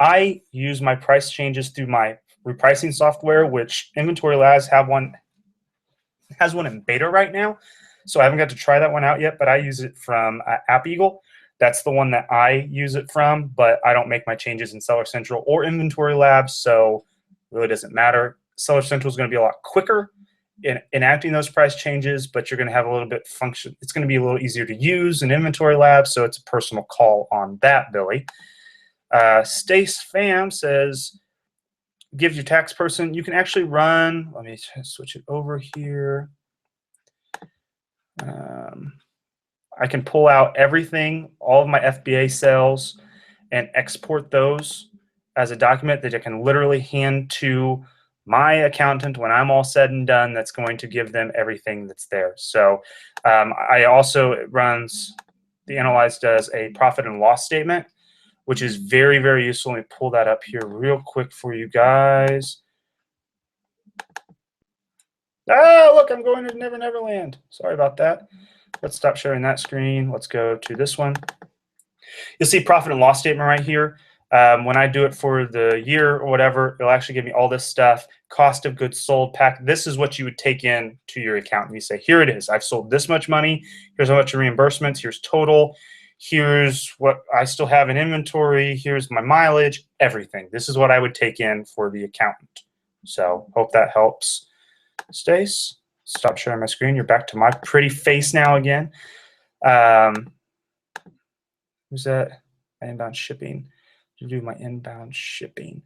I use my price changes through my repricing software, which Inventory Labs has one in beta right now. So I haven't got to try that one out yet, but I use it from App Eagle. That's the one that I use it from, but I don't make my changes in Seller Central or Inventory Labs, so it really doesn't matter. Seller Central is going to be a lot quicker in enacting those price changes, but you're going to have a little bit function. It's going to be a little easier to use in Inventory Labs, so it's a personal call on that, Billy. Stace Fam says, gives your tax person, you can actually run, let me switch it over here. I can pull out everything, all of my FBA sales, and export those as a document that I can literally hand to my accountant when I'm all said and done. That's going to give them everything that's there. So I also, it runs the Analyze does a profit and loss statement, which is very, very useful. Let me pull that up here real quick for you guys. Oh, look, I'm going to Never Never Land. Sorry about that. Let's stop sharing that screen. Let's go to this one. You'll see profit and loss statement right here. When I do it for the year or whatever, it'll actually give me all this stuff. Cost of goods sold, pack. This is what you would take in to your account. And you say, here it is. I've sold this much money. Here's how much reimbursements. Here's total. Here's what I still have in inventory. Here's my mileage, everything. This is what I would take in for the accountant. So hope that helps. Stace, stop sharing my screen. You're back to my pretty face now again. Who's that? Inbound shipping. To do my inbound shipping.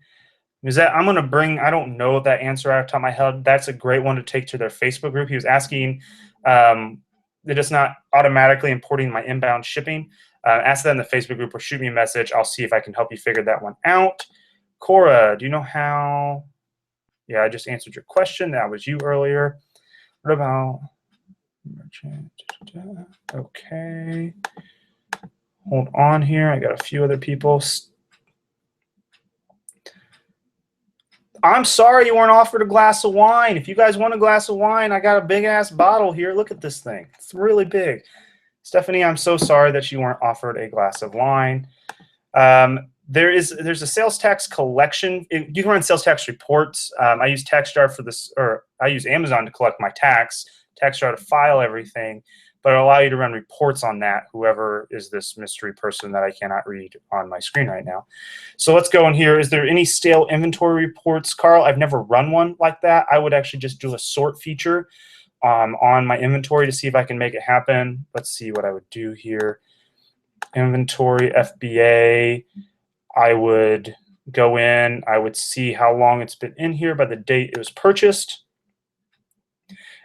Is that I'm going to bring, I don't know that answer out of the top of my head. That's a great one to take to their Facebook group. He was asking that it's not automatically importing my inbound shipping. Ask that in the Facebook group or shoot me a message. I'll see if I can help you figure that one out. Cora, do you know how? Yeah, I just answered your question. That was you earlier. What about merchant? Okay. Hold on here. I got a few other people. I'm sorry you weren't offered a glass of wine. If you guys want a glass of wine, I got a big-ass bottle here. Look at this thing. It's really big. Stephanie, I'm so sorry that you weren't offered a glass of wine. There's a sales tax collection. You can run sales tax reports. I use TaxJar for this, or I use Amazon to collect my tax, TaxJar to file everything, but it'll allow you to run reports on that, whoever is this mystery person that I cannot read on my screen right now. So let's go in here. Is there any stale inventory reports, Carl? I've never run one like that. I would actually just do a sort feature on my inventory to see if I can make it happen. Let's see what I would do here. Inventory, FBA. I would go in. I would see how long it's been in here by the date it was purchased.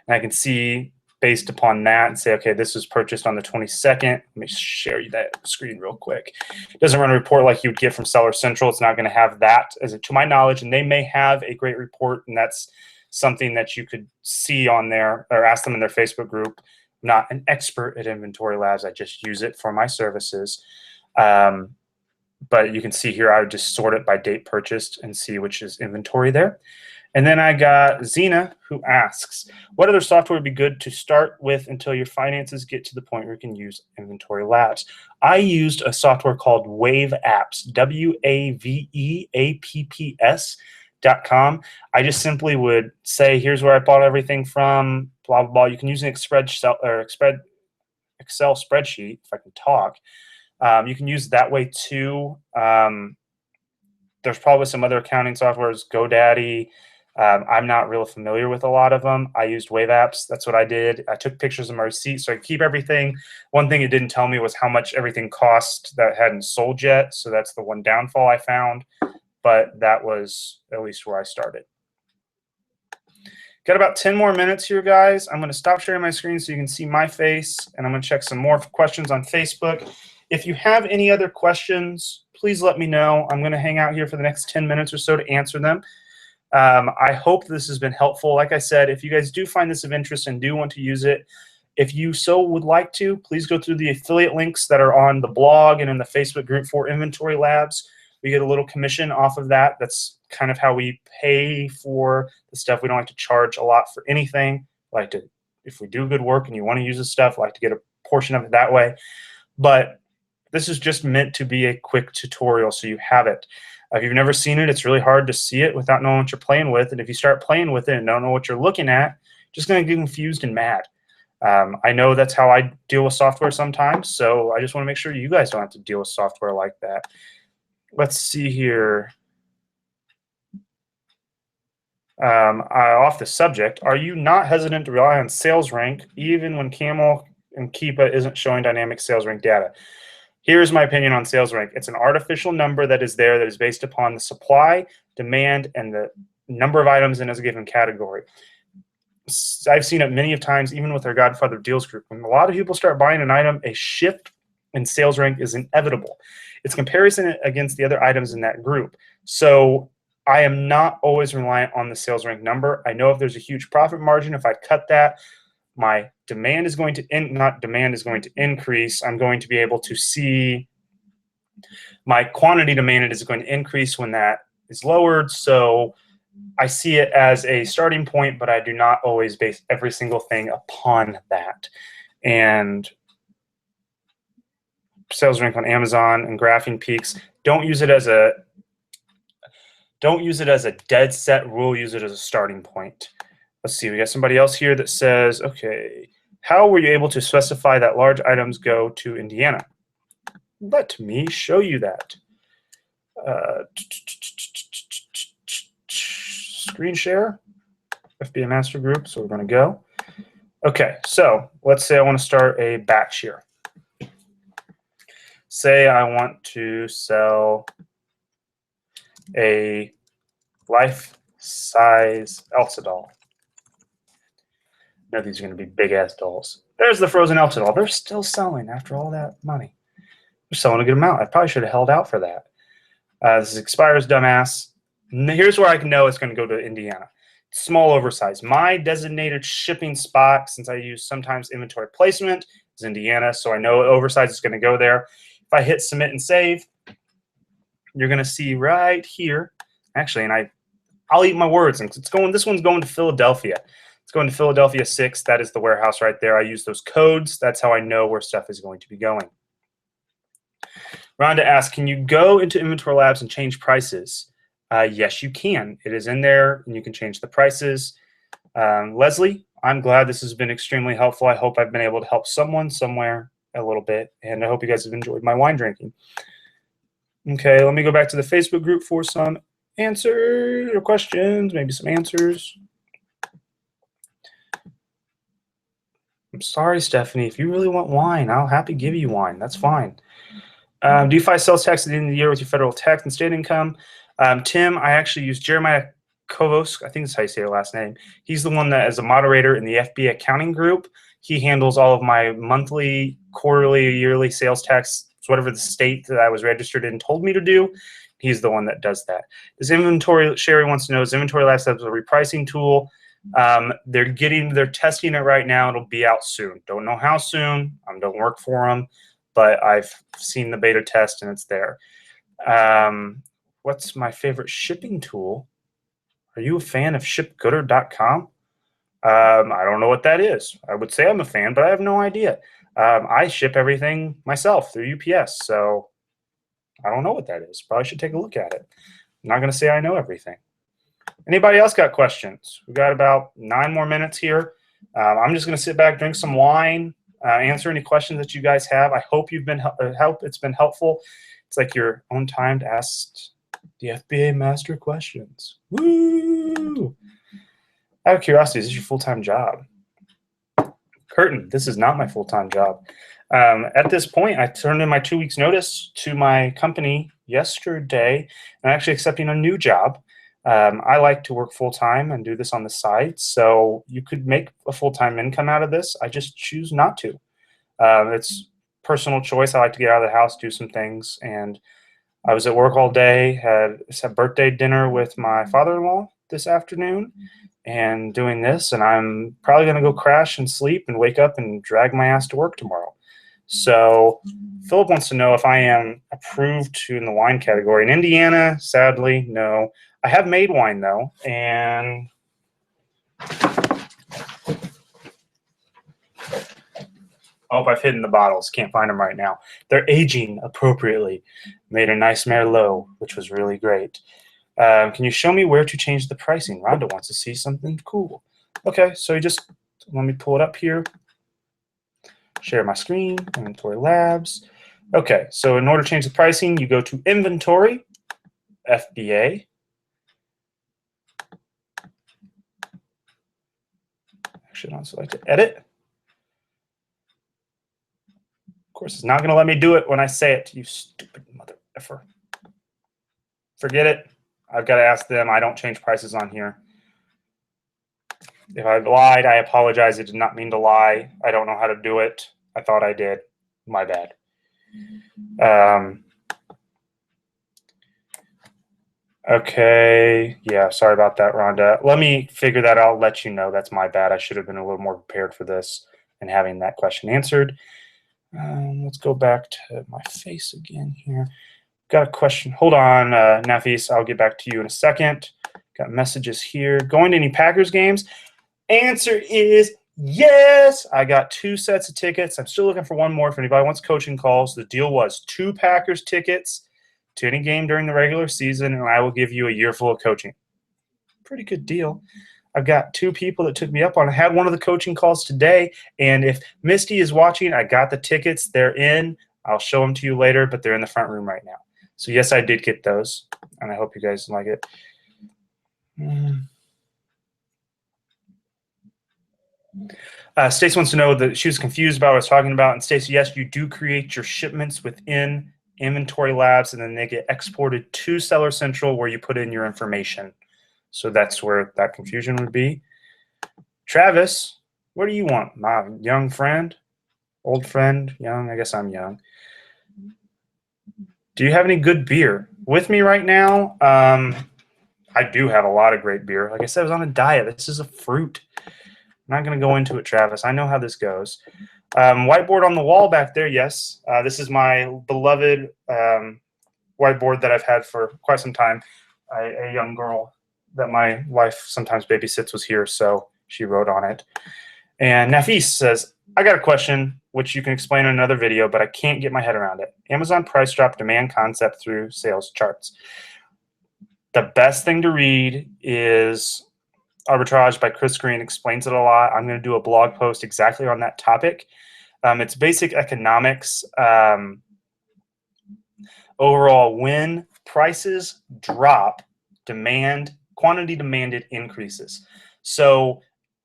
And I can see based upon that and say, okay, this was purchased on the 22nd. Let me share you that screen real quick. It doesn't run a report like you would get from Seller Central. It's not going to have that, to my knowledge, and they may have a great report, and that's something that you could see on there or ask them in their Facebook group. I'm not an expert at Inventory Labs. I just use it for my services. But you can see here, I would just sort it by date purchased and see which is inventory there. And then I got Zena, who asks, what other software would be good to start with until your finances get to the point where you can use Inventory Labs? I used a software called Wave Apps, WAVEAPPS.com. I just simply would say, here's where I bought everything from, blah, blah, blah. You can use an Excel spreadsheet, if I can talk. You can use it that way too. There's probably some other accounting softwares, GoDaddy. I'm not real familiar with a lot of them. I used Wave Apps. That's what I did. I took pictures of my receipts so I could keep everything. One thing it didn't tell me was how much everything cost that hadn't sold yet. So that's the one downfall I found. But that was at least where I started. Got about 10 more minutes here, guys. I'm going to stop sharing my screen so you can see my face, and I'm going to check some more questions on Facebook. If you have any other questions, please let me know. I'm going to hang out here for the next 10 minutes or so to answer them. I hope this has been helpful. Like I said, if you guys do find this of interest and do want to use it, if you so would like to, please go through the affiliate links that are on the blog and in the Facebook group for Inventory Labs. We get a little commission off of that. That's kind of how we pay for the stuff. We don't like to charge a lot for anything. Like to, if we do good work and you want to use the stuff, like to get a portion of it that way. But this is just meant to be a quick tutorial so you have it. If you've never seen it, it's really hard to see it without knowing what you're playing with. And if you start playing with it and don't know what you're looking at, you're just going to get confused and mad. I know that's how I deal with software sometimes, so I just want to make sure you guys don't have to deal with software like that. Let's see here. Off the subject, are you not hesitant to rely on sales rank even when Camel and Keepa isn't showing dynamic sales rank data? Here's my opinion on sales rank. It's an artificial number that is there that is based upon the supply, demand, and the number of items in a given category. I've seen it many of times, even with our Godfather Deals group. When a lot of people start buying an item, a shift in sales rank is inevitable. It's comparison against the other items in that group. So I am not always reliant on the sales rank number. I know if there's a huge profit margin, if I cut that, my demand is going to increase. I'm going to be able to see my quantity demanded is going to increase when that is lowered. So I see it as a starting point, but I do not always base every single thing upon that. And sales rank on Amazon and graphing peaks, don't use it as a dead set rule. Use it as a starting point. Let's see, we got somebody else here that says, okay, how were you able to specify that large items go to Indiana? Let me show you that. Screen share, FBA master group, so we're going to go. Okay, so let's say I want to start a batch here. Say I want to sell a life-size Elsa doll. No, these are going to be big-ass dolls. There's the frozen Elsa doll. They're still selling after all that money. They're selling a good amount. I probably should have held out for that. This expires, dumbass. Here's where I can know it's going to go to Indiana. Small oversized. My designated shipping spot, since I use sometimes inventory placement, is Indiana, so I know oversized is going to go there. If I hit submit and save, you're going to see right here, actually, and I'll eat my words. And it's going. This one's going to Philadelphia. It's going to Philadelphia 6. That is the warehouse right there. I use those codes. That's how I know where stuff is going to be going. Rhonda asks, can you go into Inventory Labs and change prices? Yes, you can. It is in there, and you can change the prices. Leslie, I'm glad this has been extremely helpful. I hope I've been able to help someone somewhere a little bit, and I hope you guys have enjoyed my wine drinking. Okay, let me go back to the Facebook group for some answers or questions, maybe some answers. I'm sorry, Stephanie. If you really want wine, I'll happily give you wine. That's fine. Do you file sales tax at the end of the year with your federal tax and state income? Tim, I actually use Jeremiah Kovos. I think that's how you say your last name. He's the one that is a moderator in the FBA accounting group. He handles all of my monthly, quarterly, yearly sales tax, whatever the state that I was registered in told me to do. He's the one that does that. This inventory, Sherry wants to know, is Inventory Labs a repricing tool? They're testing it right now. It'll be out soon. Don't know how soon. I don't work for them, but I've seen the beta test and it's there. What's my favorite shipping tool? Are you a fan of shipgooder.com? I don't know what that is. I would say I'm a fan, but I have no idea. I ship everything myself through UPS, so I don't know what that is. Probably should take a look at it. I'm not going to say I know everything. Anybody else got questions? We've got about 9 more minutes here. I'm just going to sit back, drink some wine, answer any questions that you guys have. I hope it's been helpful. It's like your own time to ask the FBA master questions. Woo! Out of curiosity, is this your full-time job? Curtain, this is not my full-time job. At this point, I turned in my 2 weeks notice to my company yesterday. I'm actually accepting a new job. I like to work full-time and do this on the side, so you could make a full-time income out of this. I just choose not to. It's personal choice. I like to get out of the house, do some things, and I was at work all day, had a birthday dinner with my father-in-law this afternoon, and doing this, and I'm probably going to go crash and sleep and wake up and drag my ass to work tomorrow. So Philip wants to know if I am approved in the wine category. In Indiana, sadly, no. I have made wine, though, and oh, I've hidden the bottles. Can't find them right now. They're aging appropriately. Made a nice Merlot, which was really great. Can you show me where to change the pricing? Rhonda wants to see something cool. Okay, so you just let me pull it up here. Share my screen, Inventory Labs. Okay, so in order to change the pricing, you go to Inventory, FBA. Actually, don't select it. Edit. Of course, it's not going to let me do it when I say it, you stupid mother effer. Forget it. I've got to ask them. I don't change prices on here. If I've lied, I apologize. I did not mean to lie. I don't know how to do it. I thought I did. My bad. Okay. Yeah, sorry about that, Rhonda. Let me figure that out. Let you know. That's my bad. I should have been a little more prepared for this and having that question answered. Let's go back to my face again here. Got a question. Hold on, Nafis. I'll get back to you in a second. Got messages here. Going to any Packers games? Answer is yes. I got 2 sets of tickets. I'm still looking for one more if anybody wants coaching calls. The deal was 2 Packers tickets to any game during the regular season, and I will give you a year full of coaching. Pretty good deal. I've got 2 people that took me up on it. I had one of the coaching calls today, and if Misty is watching, I got the tickets. They're in. I'll show them to you later, but they're in the front room right now. So yes, I did get those, and I hope you guys like it. Stacy wants to know that she was confused about what I was talking about. And Stacy, yes, you do create your shipments within Inventory Labs, and then they get exported to Seller Central where you put in your information. So that's where that confusion would be. Travis, what do you want? My young friend? Old friend? Young? I guess I'm young. Do you have any good beer? With me right now, I do have a lot of great beer. Like I said, I was on a diet. This is a fruit. I'm not going to go into it, Travis. I know how this goes. Whiteboard on the wall back there, yes. This is my beloved whiteboard that I've had for quite some time. A young girl that my wife sometimes babysits was here, so she wrote on it. And Nafis says, I got a question, which you can explain in another video, but I can't get my head around it. Amazon price drop demand concept through sales charts. The best thing to read is Arbitrage by Chris Green. Explains it a lot. I'm going to do a blog post exactly on that topic. It's basic economics. Overall, when prices drop, quantity demanded increases. So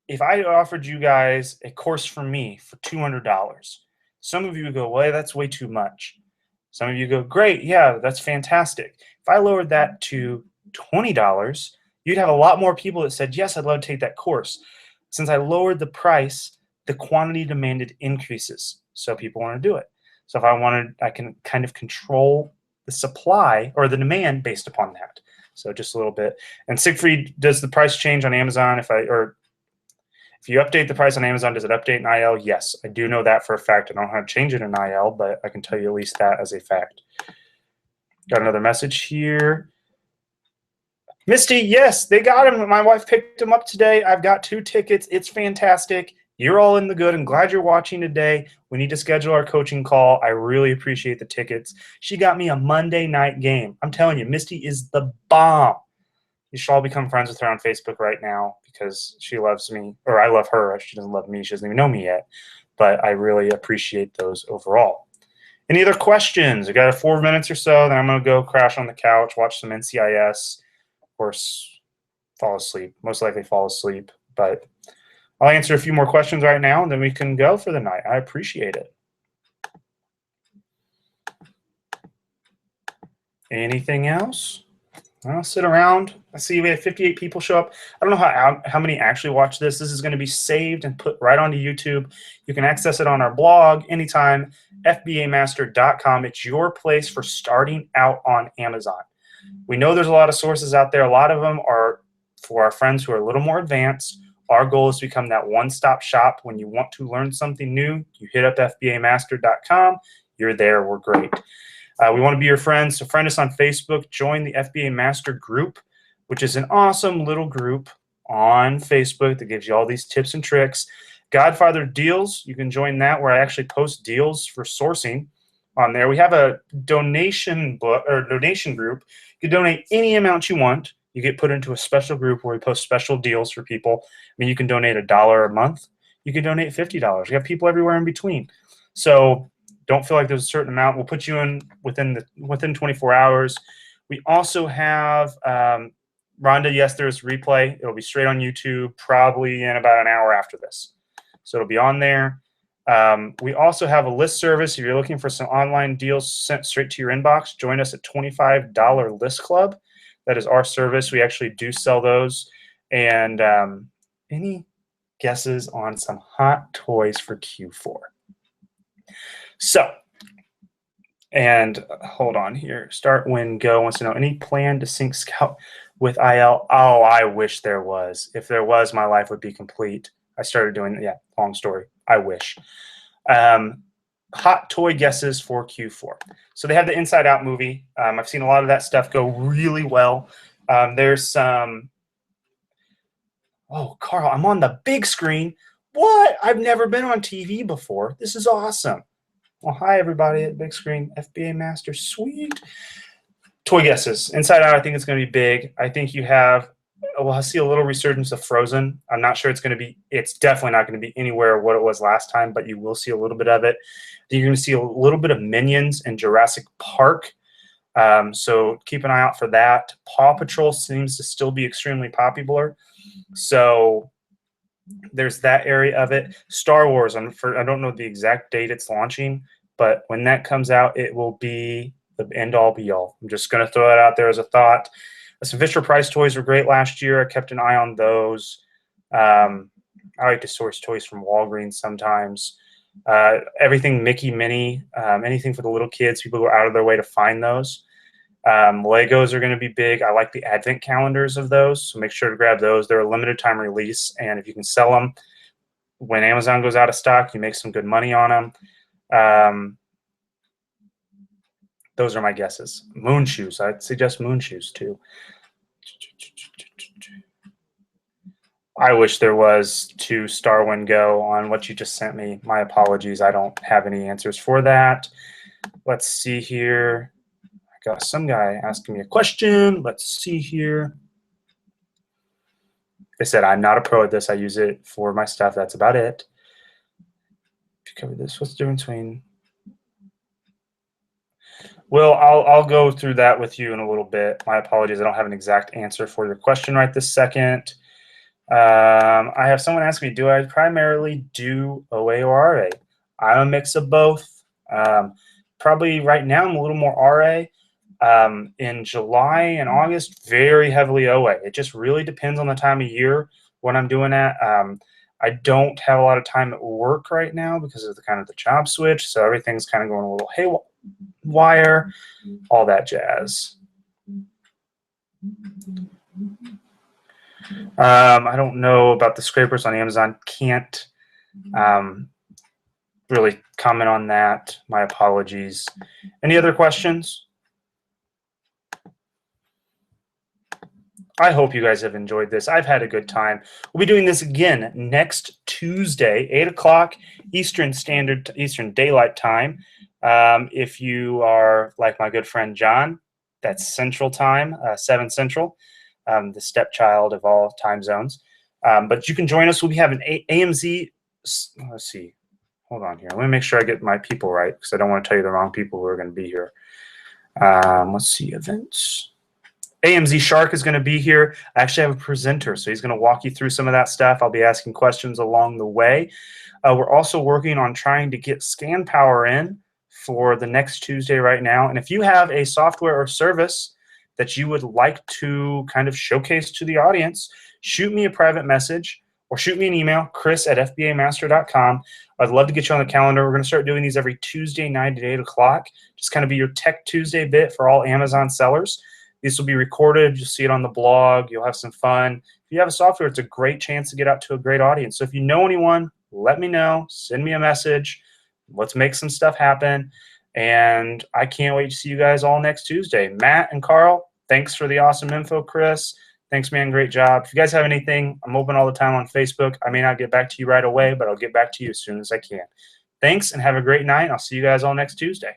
if I offered you guys a course from me for $200, some of you would go, well, that's way too much. Some of you go, great, yeah, that's fantastic. If I lowered that to $20, you'd have a lot more people that said, yes, I'd love to take that course. Since I lowered the price, the quantity demanded increases. So people want to do it. So if I wanted, I can kind of control the supply or the demand based upon that. So just a little bit. And Siegfried, does the price change on Amazon if you update the price on Amazon, does it update in IL? Yes, I do know that for a fact. I don't know how to change it in IL, but I can tell you at least that as a fact. Got another message here. Misty, yes, they got him. My wife picked him up today. I've got 2 tickets. It's fantastic. You're all in the good. I'm glad you're watching today. We need to schedule our coaching call. I really appreciate the tickets. She got me a Monday night game. I'm telling you, Misty is the bomb. You should all become friends with her on Facebook right now because she loves me, or I love her. She doesn't love me. She doesn't even know me yet. But I really appreciate those overall. Any other questions? I got 4 minutes or so. Then I'm going to go crash on the couch, watch some NCIS. Of course, fall asleep. Most likely fall asleep. But I'll answer a few more questions right now, and then we can go for the night. I appreciate it. Anything else? I'll sit around. I see we have 58 people show up. I don't know how many actually watch this. This is going to be saved and put right onto YouTube. You can access it on our blog anytime, fbamaster.com. It's your place for starting out on Amazon. We know there's a lot of sources out there. A lot of them are for our friends who are a little more advanced. Our goal is to become that one-stop shop. When you want to learn something new, you hit up fbamaster.com. You're there. We're great. We want to be your friends, so friend us on Facebook. Join the FBA Master Group, which is an awesome little group on Facebook that gives you all these tips and tricks. Godfather Deals, you can join that where I actually post deals for sourcing on there. We have a donation group. You can donate any amount you want. You get put into a special group where we post special deals for people. I mean, you can donate $1 a month. You can donate $50. We have people everywhere in between. So don't feel like there's a certain amount. We'll put you in within 24 hours. We also have Rhonda. Yes, there's replay. It'll be straight on YouTube probably in about an hour after this. So it'll be on there. We also have a list service. If you're looking for some online deals sent straight to your inbox, join us at $25 List Club. That is our service. We actually do sell those. And any guesses on some hot toys for Q4? So And hold on here. Start when go wants to know any plan to sync Scout with IL. Oh, I wish there was. If there was, my life would be complete. I started doing, yeah, long story. I wish. Hot toy guesses for Q4. So they have the Inside Out movie. I've seen a lot of that stuff go really well. There's some. Oh, Carl, I'm on the big screen. What? I've never been on TV before. This is awesome. Well, hi, everybody at big screen. FBA Master, sweet. Toy guesses. Inside Out, I think it's going to be big. I think you have, well, I see a little resurgence of Frozen. I'm not sure it's definitely not going to be anywhere what it was last time, but you will see a little bit of it. You're going to see a little bit of Minions and Jurassic Park. So keep an eye out for that. Paw Patrol seems to still be extremely popular. So there's that area of it. Star Wars, I don't know the exact date it's launching, but when that comes out, it will be the end-all be-all. I'm just going to throw that out there as a thought. Some Fisher-Price toys were great last year. I kept an eye on those. I like to source toys from Walgreens sometimes. Everything Mickey, Minnie, anything for the little kids. People go out of their way to find those. Legos are going to be big. I like the advent calendars of those, so make sure to grab those. They're a limited time release, and if you can sell them when Amazon goes out of stock, you make some good money on them. Those are my guesses. Moon shoes. I'd suggest moon shoes too. I wish there was to Starwind Go on what you just sent me. My apologies. I don't have any answers for that. Let's see here. I got some guy asking me a question. Let's see here. They said, I'm not a pro at this. I use it for my stuff. That's about it. If you cover this, what's the difference between... Well, I'll go through that with you in a little bit. My apologies. I don't have an exact answer for your question right this second. I have someone ask me, do I primarily do OA or RA? I'm a mix of both. Probably right now I'm a little more RA. In July and August, very heavily OA. It just really depends on the time of year when I'm doing that. I don't have a lot of time at work right now because of the job switch, so everything's kind of going a little haywire, all that jazz. I don't know about the scrapers on Amazon. Can't really comment on that. My apologies. Any other questions? I hope you guys have enjoyed this. I've had a good time. We'll be doing this again next Tuesday, 8 o'clock Eastern Daylight Time. If you are like my good friend John, that's Central Time, 7 Central, the stepchild of all time zones. But you can join us. We'll be having AMZ. Let's see. Hold on here. Let me make sure I get my people right because I don't want to tell you the wrong people who are going to be here. Let's see. Events. AMZ Shark is going to be here. I actually have a presenter, so he's going to walk you through some of that stuff. I'll be asking questions along the way. We're also working on trying to get Scan Power in for the next Tuesday right now. And if you have a software or service that you would like to kind of showcase to the audience, shoot me a private message or shoot me an email, chris@fbamaster.com. I'd love to get you on the calendar. We're going to start doing these every Tuesday night at 8 o'clock. Just kind of be your Tech Tuesday bit for all Amazon sellers. These will be recorded. You'll see it on the blog. You'll have some fun. If you have a software, it's a great chance to get out to a great audience. So if you know anyone, let me know. Send me a message. Let's make some stuff happen. And I can't wait to see you guys all next Tuesday. Matt and Carl, thanks for the awesome info, Chris. Thanks, man. Great job. If you guys have anything, I'm open all the time on Facebook. I may not get back to you right away, but I'll get back to you as soon as I can. Thanks, and have a great night. I'll see you guys all next Tuesday.